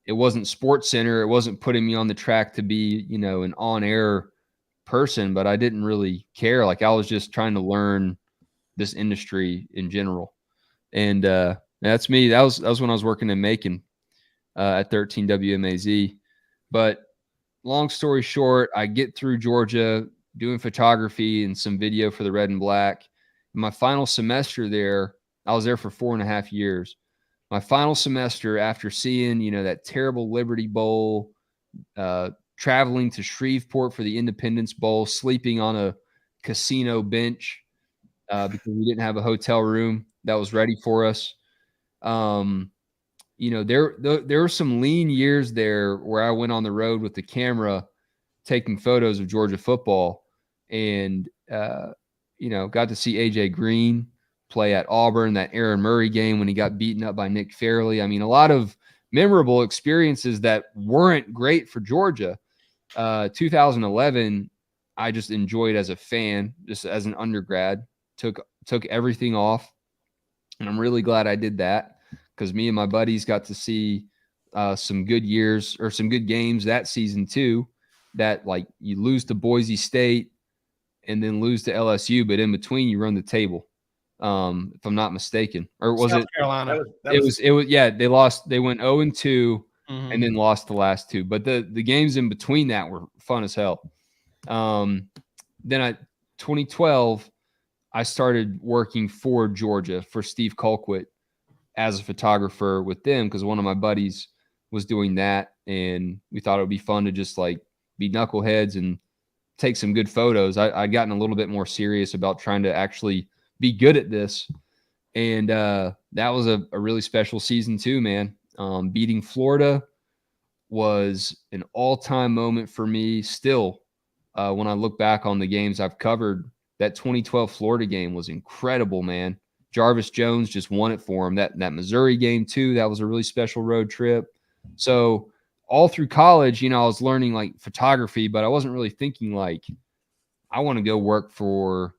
C: it wasn't Sports Center. It wasn't putting me on the track to be, an on-air person, but I didn't really care. Like, I was just trying to learn this industry in general. And that's me. That was when I was working in Macon at 13 WMAZ. But long story short, I get through Georgia doing photography and some video for the Red and Black. In my final semester there, I was there for 4.5 years. My final semester, after seeing, that terrible Liberty Bowl, traveling to Shreveport for the Independence Bowl, sleeping on a casino bench because we didn't have a hotel room that was ready for us. There were some lean years there where I went on the road with the camera taking photos of Georgia football, and got to see AJ Green play at Auburn, that Aaron Murray game when he got beaten up by Nick Fairley. I mean, a lot of memorable experiences that weren't great for Georgia. 2011, I just enjoyed as a fan, just as an undergrad, took everything off. And I'm really glad I did that, because me and my buddies got to see some good years or some good games that season too, that, like, you lose to Boise State and then lose to LSU, but in between you run the table. If I'm not mistaken, or was
A: South
C: it
A: Carolina?
C: It was. Yeah, they lost. They went 0-2
A: Mhm.
C: and then lost the last two. But the games in between that were fun as hell. Then 2012, I started working for Georgia for Steve Colquitt as a photographer with them, because one of my buddies was doing that, and we thought it would be fun to just like be knuckleheads and take some good photos. I'd gotten a little bit more serious about trying to actually be good at this. And that was a really special season too, man. Beating Florida was an all-time moment for me still. When I look back on the games I've covered, that 2012 Florida game was incredible, man. Jarvis Jones just won it for him. That Missouri game too, that was a really special road trip. So all through college, I was learning like photography, but I wasn't really thinking like I want to go work for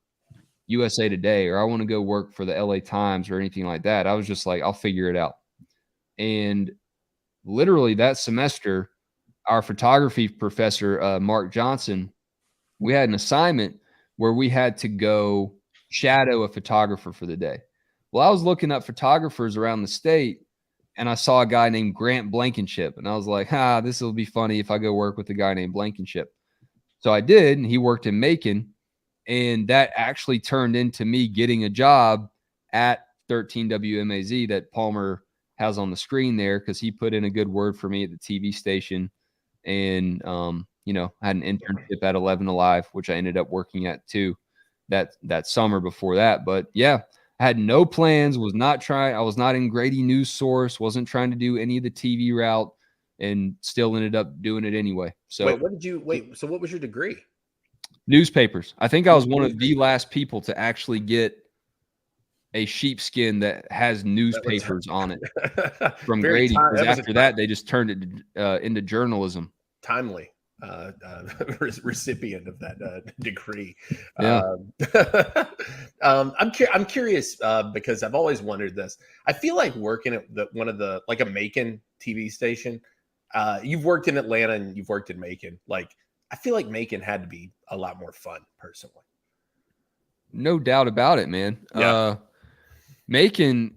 C: USA Today or I want to go work for the LA Times or anything like that. I was just like, I'll figure it out. And literally that semester, our photography professor, Mark Johnson, we had an assignment where we had to go shadow a photographer for the day. Well, I was looking up photographers around the state and I saw a guy named Grant Blankenship. And I was like, this will be funny if I go work with a guy named Blankenship. So I did, and he worked in Macon. And that actually turned into me getting a job at 13 WMAZ that Palmer has on the screen there because he put in a good word for me at the TV station. And, I had an internship at 11 Alive, which I ended up working at too that summer before that. But yeah, I had no plans, I was not in Grady News Source, wasn't trying to do any of the TV route, and still ended up doing it anyway. So
B: so what was your degree?
C: Newspapers. I think I was one of the last people to actually get a sheepskin that has newspapers on it from Grady. Because after that, they just turned it into journalism.
B: Timely recipient of that degree.
C: Yeah.
B: I'm curious because I've always wondered this. I feel like working at a Macon TV station. You've worked in Atlanta and you've worked in Macon. Like, I feel like Macon had to be a lot more fun, personally.
C: No doubt about it, man.
B: Yeah.
C: Macon,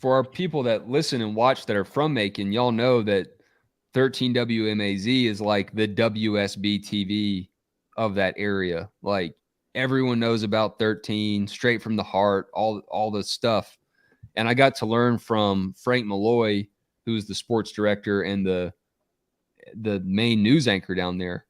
C: for our people that listen and watch that are from Macon, y'all know that 13 WMAZ is like the WSB TV of that area. Like, everyone knows about 13, straight from the heart, all the stuff. And I got to learn from Frank Malloy, who's the sports director and the main news anchor down there.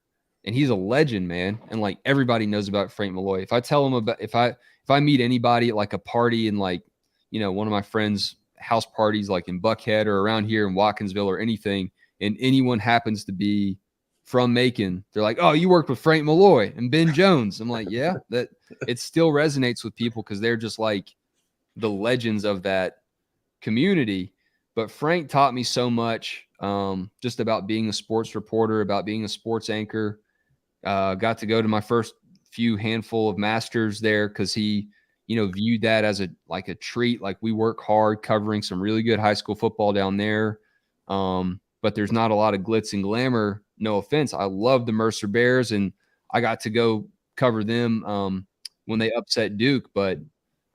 C: And he's a legend, man. And like, everybody knows about Frank Malloy. If I tell him about, if I meet anybody at like a party in like, one of my friends' house parties, like in Buckhead or around here in Watkinsville or anything, and anyone happens to be from Macon, they're like, "Oh, you worked with Frank Malloy and Ben Jones." I'm like, yeah, that it still resonates with people because they're just like the legends of that community. But Frank taught me so much just about being a sports reporter, about being a sports anchor. Got to go to my first few handful of masters there because he, viewed that as a treat. Like, we work hard covering some really good high school football down there. But there's not a lot of glitz and glamour. No offense. I love the Mercer Bears, and I got to go cover them when they upset Duke, but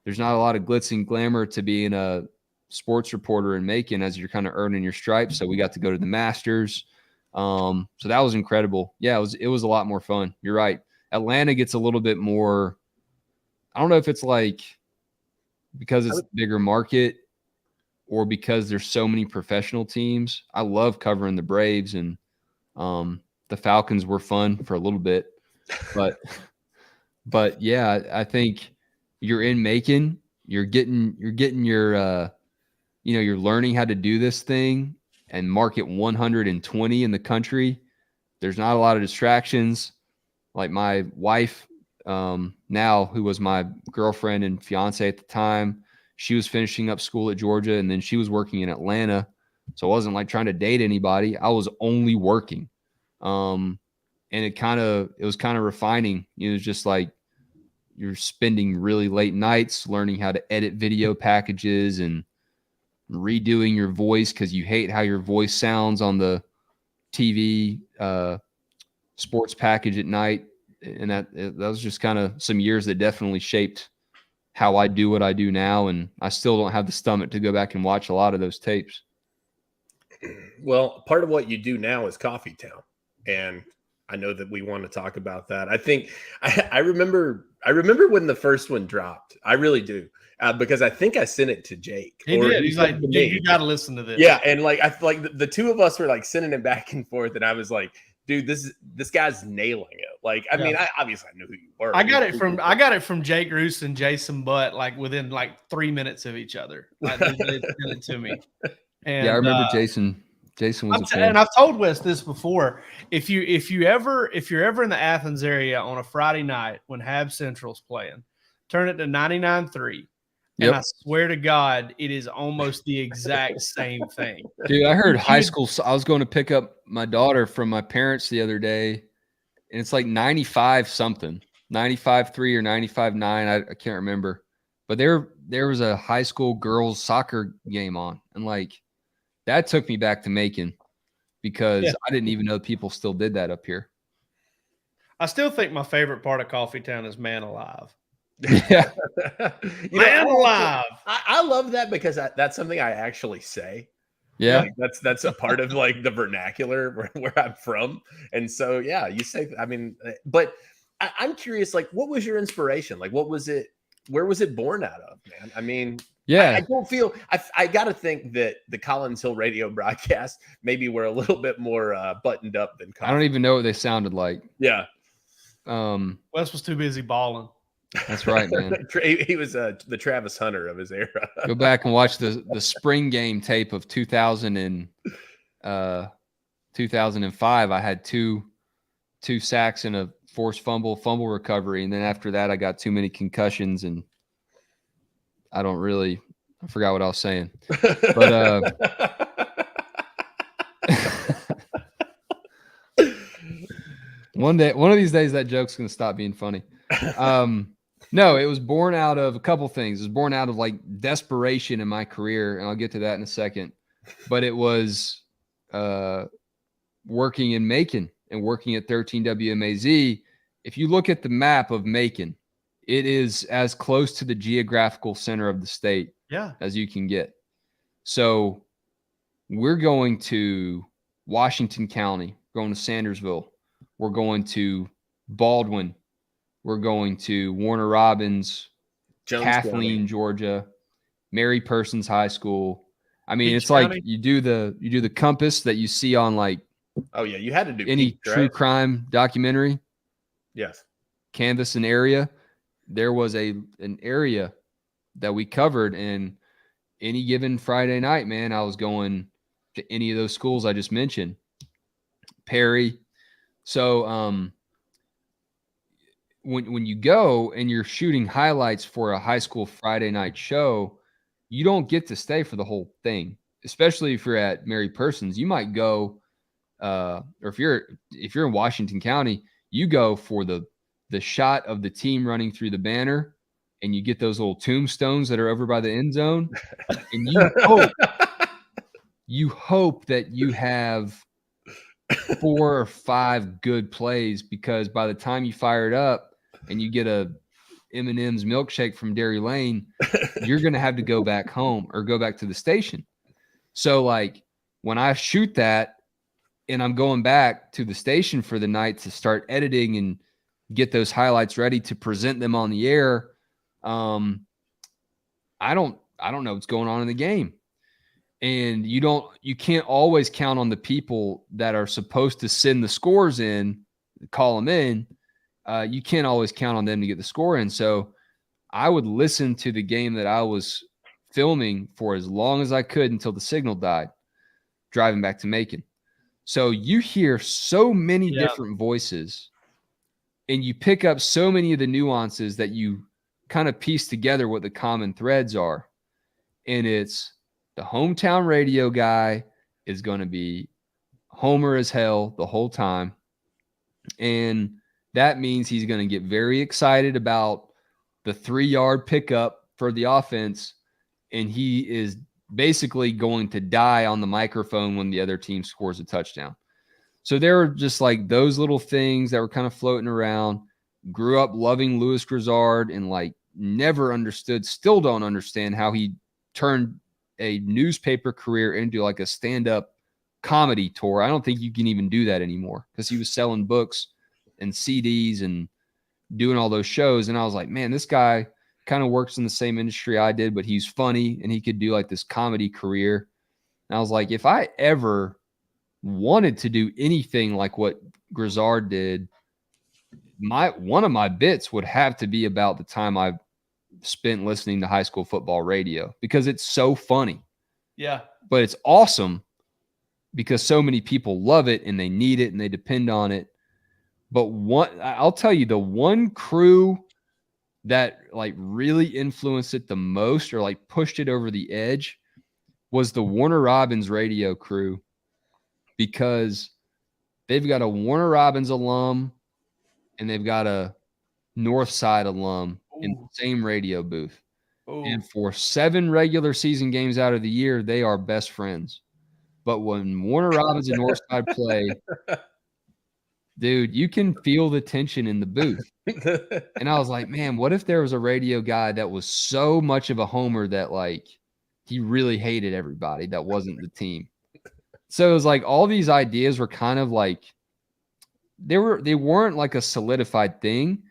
C: there's not a lot of glitz and glamour to being a sports reporter in Macon as you're kind of earning your stripes. So we got to go to the Masters. So that was incredible. Yeah, it was a lot more fun. You're right. Atlanta gets a little bit more, I don't know if it's like because it's a bigger market or because there's so many professional teams. I love covering the Braves, and the Falcons were fun for a little bit. But yeah, I think you're in Macon, you're getting your you're learning how to do this thing and market 120 in the country. There's not a lot of distractions. Like my wife now, who was my girlfriend and fiance at the time, she was finishing up school at Georgia, and then she was working in Atlanta. So I wasn't like trying to date anybody. I was only working. And it was kind of refining. It was just like you're spending really late nights learning how to edit video packages and redoing your voice because you hate how your voice sounds on the TV sports package at night. And that was just kind of some years that definitely shaped how I do what I do now. And I still don't have the stomach to go back and watch a lot of those tapes.
B: Well, part of what you do now is Coffeetown. And I know that we want to talk about that. I think I remember when the first one dropped. I really do. Because I think I sent it to Jake.
A: He did. He's like, you got to listen to this.
B: Yeah. And like, I feel like the two of us were like sending it back and forth. And I was like, dude, this guy's nailing it. Like, I mean, I obviously knew who you were.
A: I got it from Jake Roos and Jason Butt, like within like 3 minutes of each other. Like, they sent it to me. And,
C: yeah, I remember Jason. Jason was a fan.
A: And I've told Wes this before. If you're ever in the Athens area on a Friday night when Hab Central's playing, turn it to 99.3. And I swear to God, it is almost the exact same thing.
C: Dude, I heard high school. I was going to pick up my daughter from my parents the other day, and it's like 95 something, 95.3 or 95.9. I can't remember. But there was a high school girls soccer game on, and like that took me back to Macon because I didn't even know people still did that up here.
A: I still think my favorite part of Coffeetown is Man Alive.
C: Yeah.
A: Man Alive.
B: I love that because that's something I actually say.
C: Yeah.
B: Like that's a part of like the vernacular where I'm from. And so, yeah, you say, I mean, but I'm curious, like, what was your inspiration? Like, what was it? Where was it born out of, man? I mean, I don't feel, I got to think that the Collins Hill radio broadcast maybe were a little bit more buttoned up than
C: I don't even know what they sounded like.
B: Yeah.
A: Wes was too busy balling.
C: That's right, man.
B: He was the Travis Hunter of his era.
C: Go back and watch the spring game tape of 2005. I had two sacks and a forced fumble recovery, and then after that, I got too many concussions, and I forgot what I was saying. But one of these days, that joke's gonna stop being funny. No, it was born out of a couple things. It was born out of like desperation in my career, and I'll get to that in a second. But it was working in Macon and working at 13 WMAZ. If you look at the map of Macon, it is as close to the geographical center of the state as you can get. So we're going to Washington County, going to Sandersville. We're going to Baldwin. We're going to Warner Robins, Kathleen, Georgia, Mary Persons High School. I mean, it's like you do the compass that you see on like
B: you had to do
C: any true crime documentary.
B: Yes.
C: Canvas an area. There was an area that we covered, and any given Friday night, man, I was going to any of those schools I just mentioned. Perry. So when you go and you're shooting highlights for a high school Friday night show, you don't get to stay for the whole thing, especially if you're at Mary Persons. You might go, or if you're in Washington County, you go for the shot of the team running through the banner, and you get those little tombstones that are over by the end zone, and you hope that you have 4 or 5 good plays, because by the time you fire it up and you get a M&M's milkshake from Dairy Lane, you're going to have to go back home or go back to the station. So like when I shoot that and I'm going back to the station for the night to start editing and get those highlights ready to present them on the air, I don't know what's going on in the game. And you can't always count on the people that are supposed to send the scores in, call them in. You can't always count on them to get the score in. So I would listen to the game that I was filming for as long as I could until the signal died, driving back to Macon. So you hear so many different voices, and you pick up so many of the nuances that you kind of piece together what the common threads are. And it's the hometown radio guy is going to be homer as hell the whole time. And that means he's going to get very excited about the 3-yard pickup for the offense. And he is basically going to die on the microphone when the other team scores a touchdown. So there were just like those little things that were kind of floating around. Grew up loving Louis Grizzard and like never understood, still don't understand how he turned a newspaper career into like a stand-up comedy tour. I don't think you can even do that anymore, because he was selling books and CDs and doing all those shows. And I was like, man, this guy kind of works in the same industry I did, but he's funny and he could do like this comedy career. And I was like, if I ever wanted to do anything like what Grizzard did, one of my bits would have to be about the time I spent listening to high school football radio, because it's so funny.
A: Yeah.
C: But it's awesome because so many people love it and they need it and they depend on it. But I'll tell you, the one crew that like really influenced it the most or like pushed it over the edge was the Warner Robins radio crew, because they've got a Warner Robins alum and they've got a Northside alum in the same radio booth. And for 7 regular season games out of the year, they are best friends. But when Warner Robins and Northside play, dude, you can feel the tension in the booth. And I was like, man, what if there was a radio guy that was so much of a homer that like he really hated everybody that wasn't the team? So it was like all these ideas were kind of like they weren't like a solidified thing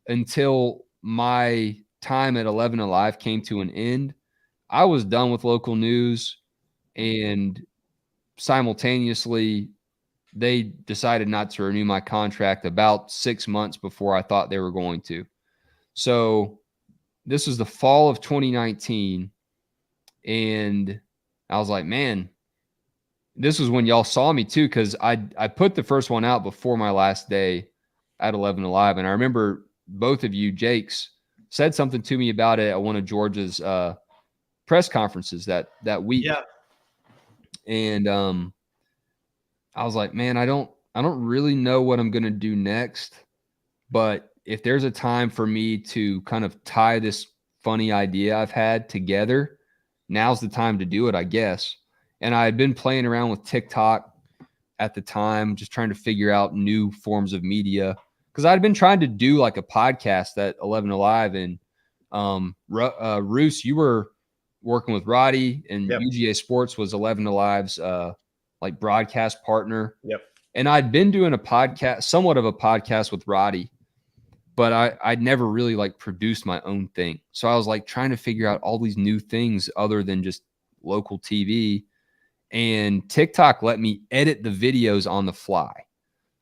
C: until my time at 11 Alive came to an end. I was done with local news, and simultaneously they decided not to renew my contract about 6 months before I thought they were going to. So this was the fall of 2019, and I was like, man, this was when y'all saw me too, because I put the first one out before my last day at 11 Alive, and I remember both of you, Jakes, said something to me about it at one of George's press conferences that week.
A: Yeah.
C: And I was like, man, I don't really know what I'm going to do next, but if there's a time for me to kind of tie this funny idea I've had together, now's the time to do it, I guess. And I had been playing around with TikTok at the time, just trying to figure out new forms of media, because I'd been trying to do like a podcast at 11 Alive, and Roos, you were working with Roddy, and
B: Yep.
C: UGA Sports was 11 Alive's like broadcast partner.
B: Yep.
C: And I'd been doing a podcast, somewhat of a podcast with Roddy, but I'd never really like produced my own thing. So I was like trying to figure out all these new things other than just local TV. And TikTok let me edit the videos on the fly.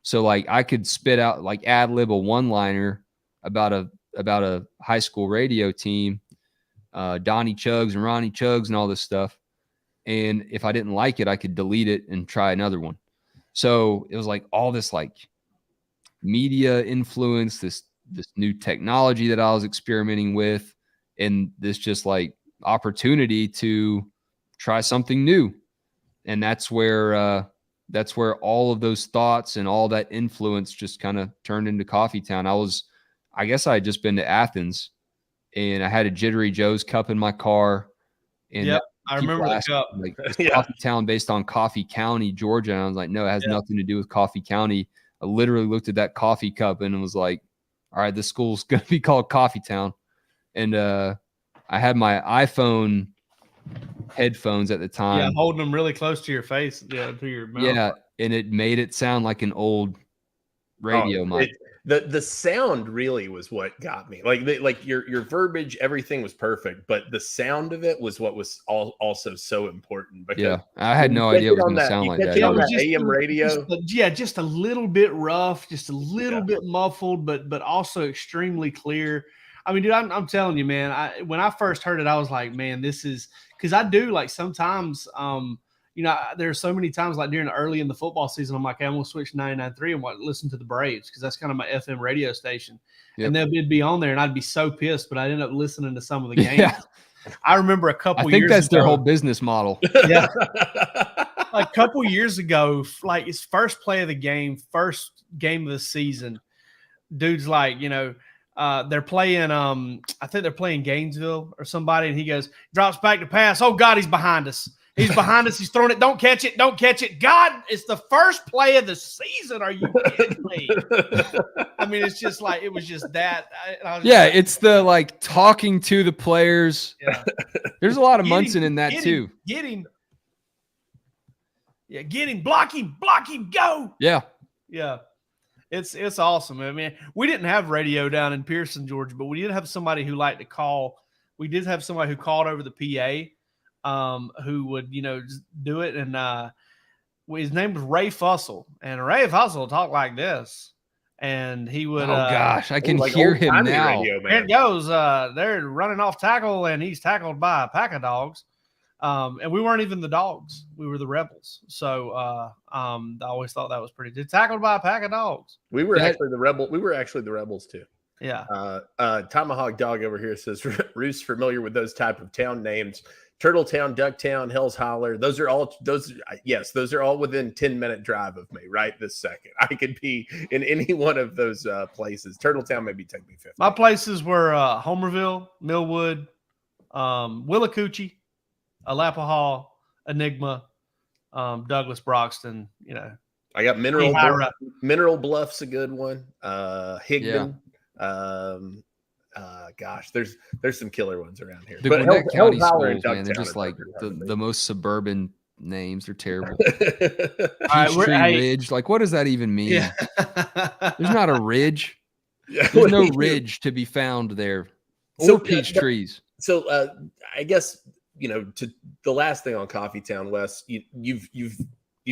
C: So like I could spit out, like ad lib a one-liner about a high school radio team, Donnie Chugs and Ronnie Chugs and all this stuff. And if I didn't like it, I could delete it and try another one. So it was like all this like media influence, this new technology that I was experimenting with, and this just like opportunity to try something new. And that's where all of those thoughts and all that influence just kind of turned into Coffeetown. I guess I had just been to Athens, and I had a Jittery Joe's cup in my car. And
A: yep, I remember the cup.
C: Like, is
B: Yeah.
C: Coffeetown based on Coffee County, Georgia? And I was like, no, it has nothing to do with Coffee County. I literally looked at that coffee cup and was like, all right, this school's going to be called Coffeetown. And I had my iPhone headphones at the time.
A: Yeah, holding them really close to your face, to your mouth.
C: Yeah, and it made it sound like an old radio mic.
B: The sound really was what got me. Like your verbiage, everything was perfect, but the sound of it was what was also so important. Because
C: yeah, I had no idea it was going to sound like that.
B: On
A: was
B: that AM radio.
A: Just a little bit rough, just a little bit muffled, but also extremely clear. I mean, dude, I'm telling you, man. When I first heard it, I was like, man, this is because I do like sometimes. There are so many times like during early in the football season, I'm like, I'm gonna switch 99.3 and listen to the Braves because that's kind of my FM radio station. Yep. And they'd be on there, and I'd be so pissed, but I'd end up listening to some of the games. Yeah. I remember a couple years ago. I think that's
C: their whole business model.
A: Yeah. A couple years ago, like his first play of the game, first game of the season, dude's like, they're playing, I think they're playing Gainesville or somebody, and he goes, drops back to pass. Oh, God, he's behind us. He's behind us. He's throwing it. Don't catch it. Don't catch it. God, it's the first play of the season. Are you kidding me? I mean, it's just like, it was just that.
C: It's the like talking to the players. Yeah. There's a lot of Munson in that too.
A: Get him. Yeah, get him. Block him. Go.
C: Yeah.
A: Yeah. It's awesome. I mean, we didn't have radio down in Pearson, Georgia, but we did have somebody who liked to call. We did have somebody who called over the PA. Who would, just do it. And his name was Ray Fussell. And Ray Fussell talked like this. And he would.
C: Oh, gosh, I can hear him now.
A: There it goes. They're running off tackle, and he's tackled by a pack of dogs. And we weren't even the dogs. We were the Rebels. So I always thought that was pretty good. Tackled by a pack of dogs.
B: We were actually the Rebels too.
A: Yeah.
B: Tomahawk Dog over here says Roos familiar with those type of town names. Turtletown, Ducktown, Hell's Holler. Those are all within 10-minute drive of me right this second. I could be in any one of those places. Turtletown maybe take me 15.
A: My places were Homerville, Millwood, Willacoochee, Alapahaw, Enigma, Douglas, Broxton. You know,
B: I got Mineral Bluff's a good one. Higdon. Gosh, there's some killer ones around here.
C: The Gwinnett County schools, man, they're just like the most suburban names. They're terrible. Peachtree Ridge, like what does that even mean?
A: Yeah.
C: There's not a ridge. There's no ridge to be found there, or peach trees.
B: So I guess to the last thing on Coffeetown, Wes, you've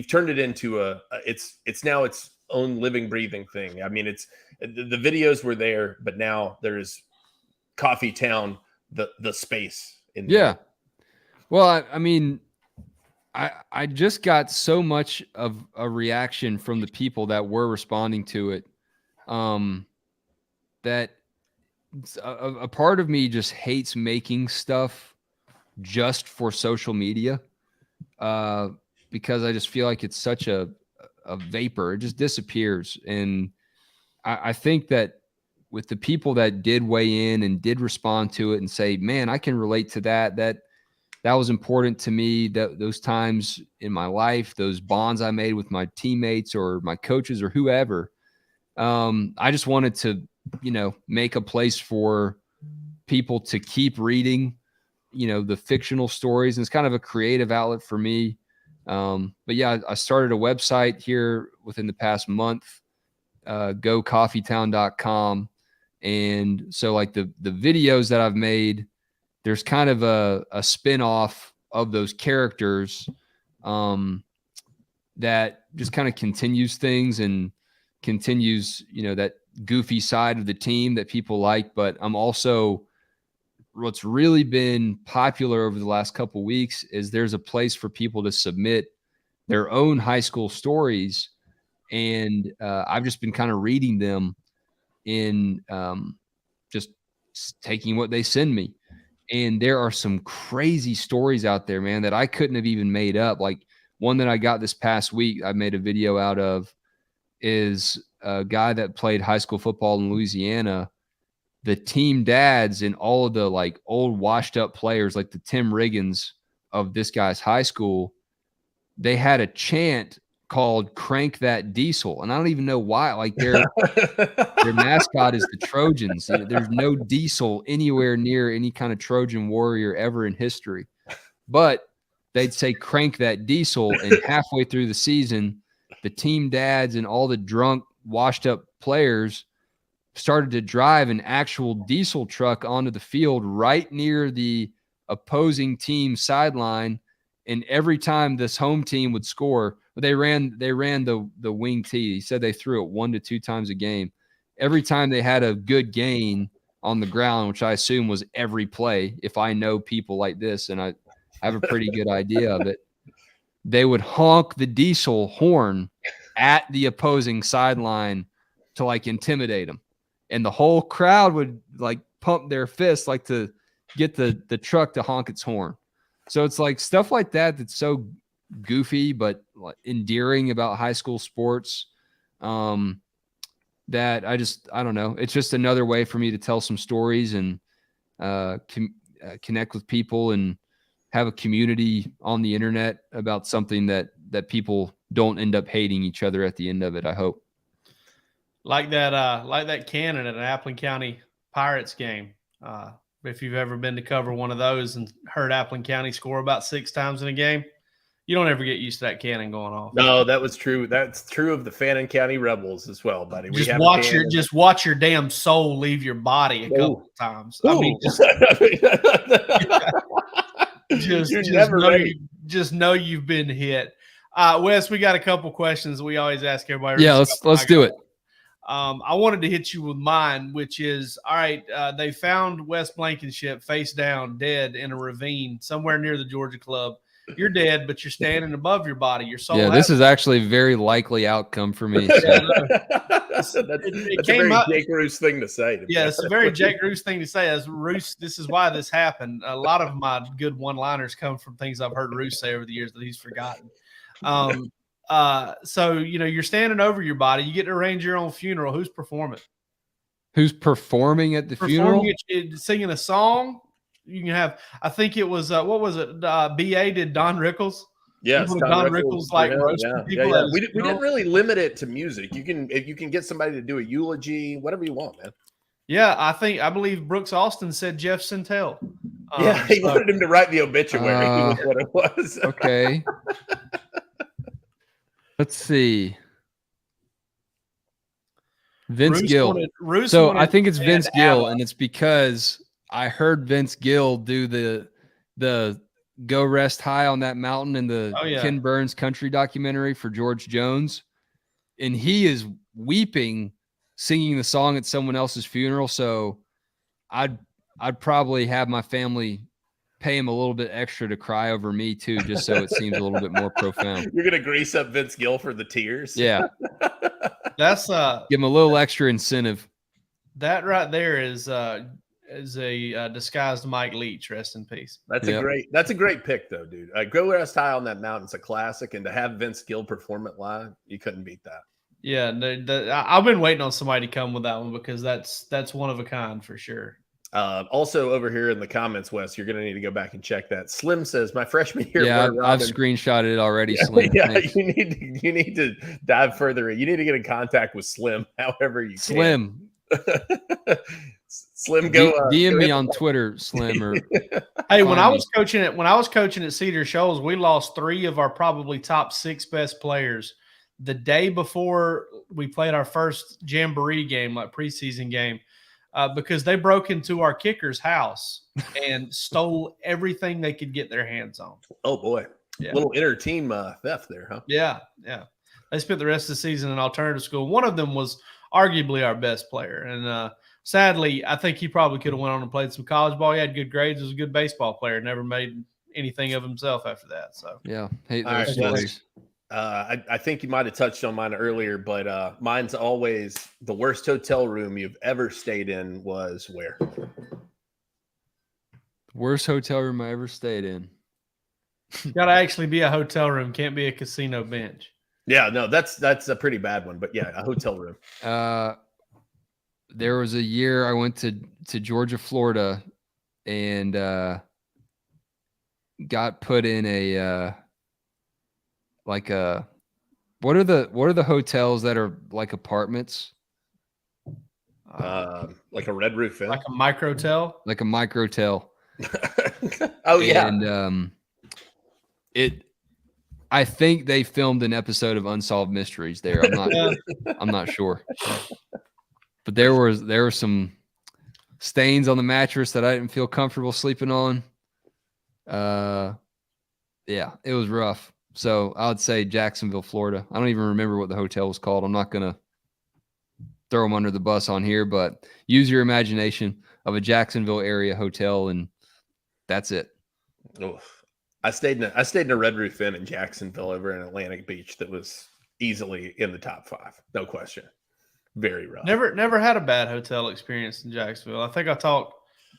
B: turned it into it's now its own living, breathing thing. I mean, it's the videos were there, but now there's Coffeetown, the space.
C: Well, I mean, I just got so much of a reaction from the people that were responding to it, that a part of me just hates making stuff just for social media, because I just feel like it's such a vapor. It just disappears. And I think that with the people that did weigh in and did respond to it and say, man, I can relate to that was important to me, that those times in my life, those bonds I made with my teammates or my coaches or whoever. I just wanted to, make a place for people to keep reading, the fictional stories. And it's kind of a creative outlet for me. But yeah, I started a website here within the past month, gocoffeetown.com. And so like the videos that I've made, there's kind of a spin-off of those characters, that just kind of continues things and continues, that goofy side of the team that people like. But I'm also, what's really been popular over the last couple of weeks is there's a place for people to submit their own high school stories. And I've just been kind of reading them in just taking what they send me. And there are some crazy stories out there, man, that I couldn't have even made up. Like one that I got this past week, I made a video out of, is a guy that played high school football in Louisiana. The team dads and all of the like old washed up players, like the Tim Riggins of this guy's high school, they had a chant called "Crank That Diesel," and I don't even know why. Like their mascot is the Trojans. There's no diesel anywhere near any kind of Trojan warrior ever in history, but they'd say "Crank That Diesel," and halfway through the season, the team dads and all the drunk, washed up players started to drive an actual diesel truck onto the field right near the opposing team sideline. And every time this home team would score, they ran the wing tee. He said they threw it 1 to 2 times a game. Every time they had a good gain on the ground, which I assume was every play, if I know people like this and I have a pretty good idea of it, they would honk the diesel horn at the opposing sideline to like intimidate them. And the whole crowd would like pump their fists like to get the truck to honk its horn. So it's like stuff like that that's so goofy but endearing about high school sports, that I don't know. It's just another way for me to tell some stories and connect with people and have a community on the internet about something that people don't end up hating each other at the end of it, I hope.
A: Like that cannon at an Appling County Pirates game. If you've ever been to cover one of those and heard Appling County score about 6 times in a game, you don't ever get used to that cannon going off.
B: No, that was true. That's true of the Fannin County Rebels as well, buddy.
A: Just watch your damn soul leave your body a couple of times.
B: Ooh.
A: I mean, just know you've been hit. Wes, we got a couple questions we always ask everybody.
C: Yeah, let's do it.
A: I wanted to hit you with mine, which is, all right, they found Wes Blankenship face down, dead in a ravine somewhere near the Georgia Club. You're dead, but you're standing above your body. Your soul.
C: Yeah, this is actually a very likely outcome for me. So.
B: that's a
A: it
B: very
A: came up.
B: Jake Roos thing to say.
A: Yeah, it's a very Jake Roos thing to say. As Roos, this is why this happened. A lot of my good one-liners come from things I've heard Roos say over the years that he's forgotten. So you're standing over your body. You get to arrange your own funeral. Who's performing?
C: Who's performing at the funeral?
A: Singing a song. You can have. I think it was what was it? BA did Don Rickles.
B: Yes,
A: Don Rickles like roasting people.
B: Yeah. We didn't really limit it to music. You can get somebody to do a eulogy, whatever you want, man.
A: Yeah, I believe Brooks Austin said Jeff Sentell.
B: He wanted him to write the obituary. Was what it was.
C: Okay. Let's see. Vince Gill. I think it's Vince Gill, and it's because I heard Vince Gill do the Go Rest High on That Mountain in the Ken Burns country documentary for George Jones. And he is weeping, singing the song at someone else's funeral. So I'd probably have my family pay him a little bit extra to cry over me too, just so it seems a little bit more profound.
B: You're going to grease up Vince Gill for the tears.
A: Yeah. That's
C: give him a little extra incentive.
A: That right there is a disguised Mike Leach. Rest in peace.
B: That's a great pick though, dude. Go Rest High on That Mountain's a classic, and to have Vince Gill perform it live, you couldn't beat that.
A: Yeah, I've been waiting on somebody to come with that one because that's one of a kind for sure.
B: Also over here in the comments, Wes, you're going to need to go back and check that. Slim says, my freshman year.
C: Yeah, I've screenshotted it already, Slim.
B: Yeah, you need to dive further. You need to get in contact with Slim, however you can. Slim, go
C: DM me on Twitter, Slim. Or
A: hey, when I was coaching at Cedar Shoals, we lost 3 of our probably top 6 best players the day before we played our first jamboree game, like preseason game. Because they broke into our kicker's house and stole everything they could get their hands on.
B: Oh, boy. Yeah. Little inter-team theft there, huh?
A: Yeah. They spent the rest of the season in alternative school. One of them was arguably our best player. And sadly, I think he probably could have went on and played some college ball. He had good grades. Was a good baseball player. Never made anything of himself after that. So
C: yeah, hate those stories.
B: I think you might have touched on mine earlier, but mine's always the worst hotel room you've ever stayed in was where?
C: Worst hotel room I ever stayed in.
A: Got to actually be a hotel room. Can't be a casino bench.
B: Yeah, no, that's a pretty bad one. But yeah, a hotel room.
C: There was a year I went to Georgia, Florida, and got put in a what are the hotels that are like apartments?
B: Like a Red Roof Inn,
A: like a microtel.
C: Like a microtel.
B: Oh yeah.
C: And I think they filmed an episode of Unsolved Mysteries there. I'm not sure. But there were some stains on the mattress that I didn't feel comfortable sleeping on. Yeah, it was rough. So I would say Jacksonville, Florida. I don't even remember what the hotel was called. I'm not going to throw them under the bus on here, but use your imagination of a Jacksonville area hotel, and that's it.
B: Oh, I stayed in a Red Roof Inn in Jacksonville over in Atlantic Beach that was easily in the top 5. No question. Very rough.
A: Never had a bad hotel experience in Jacksonville. I think I talked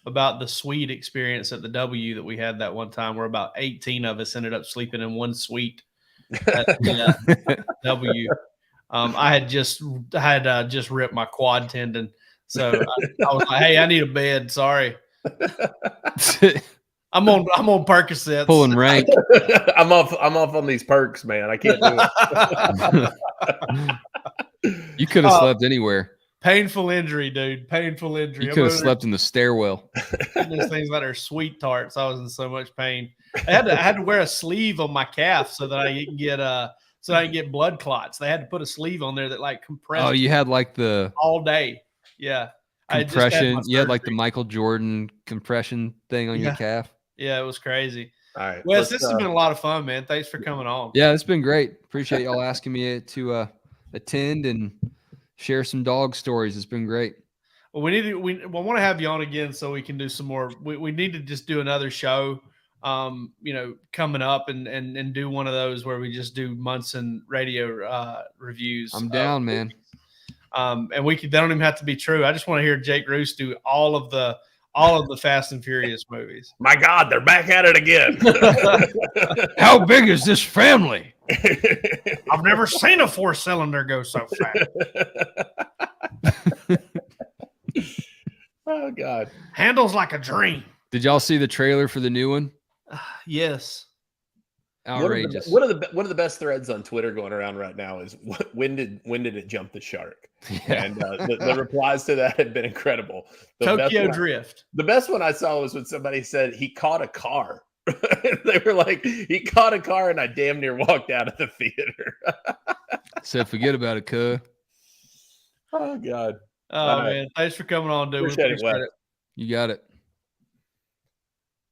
A: about the suite experience at the W that we had that one time where about 18 of us ended up sleeping in one suite at the W. I had just ripped my quad tendon. So I was like, hey, I need a bed. Sorry. I'm on Percocets.
C: Pulling rank.
B: I'm off on these perks, man. I can't do
C: it. You could have slept anywhere.
A: Painful injury, dude. Painful injury.
C: You could have slept in the stairwell.
A: Those things that are sweet tarts. I was in so much pain. I had to wear a sleeve on my calf so that I didn't get blood clots. They had to put a sleeve on there that like compressed.
C: Oh, you had like the
A: all day. Yeah.
C: Compression. You had like the Michael Jordan compression thing on your calf.
A: Yeah, it was crazy.
B: All right.
A: Wes, this has been a lot of fun, man. Thanks for coming on.
C: Yeah, it's been great. Appreciate y'all asking me to attend and share some dog stories. It's been great.
A: Well, we want to have you on again so we can do some more. We need to just do another show, coming up and do one of those where we just do Munson radio reviews.
C: I'm down, man.
A: And they don't even have to be true. I just want to hear Jake Roos do all of the Fast and Furious movies.
B: My God, they're back at it again.
C: How big is this family?
A: I've never seen a 4-cylinder go so fast.
B: Oh God,
A: handles like a dream.
C: Did y'all see the trailer for the new one?
A: Yes.
C: Outrageous.
B: One of the best threads on Twitter going around right now is when did it jump the shark?
C: Yeah.
B: And the replies to that have been incredible.
A: Tokyo Drift.
B: The best one I saw was when somebody said he caught a car. They were like, he caught a car, and I damn near walked out of the theater.
C: Said, forget about it, cuh.
B: Oh God.
A: Oh man, thanks for coming on, dude.
B: Appreciate it, Wes.
C: You got it.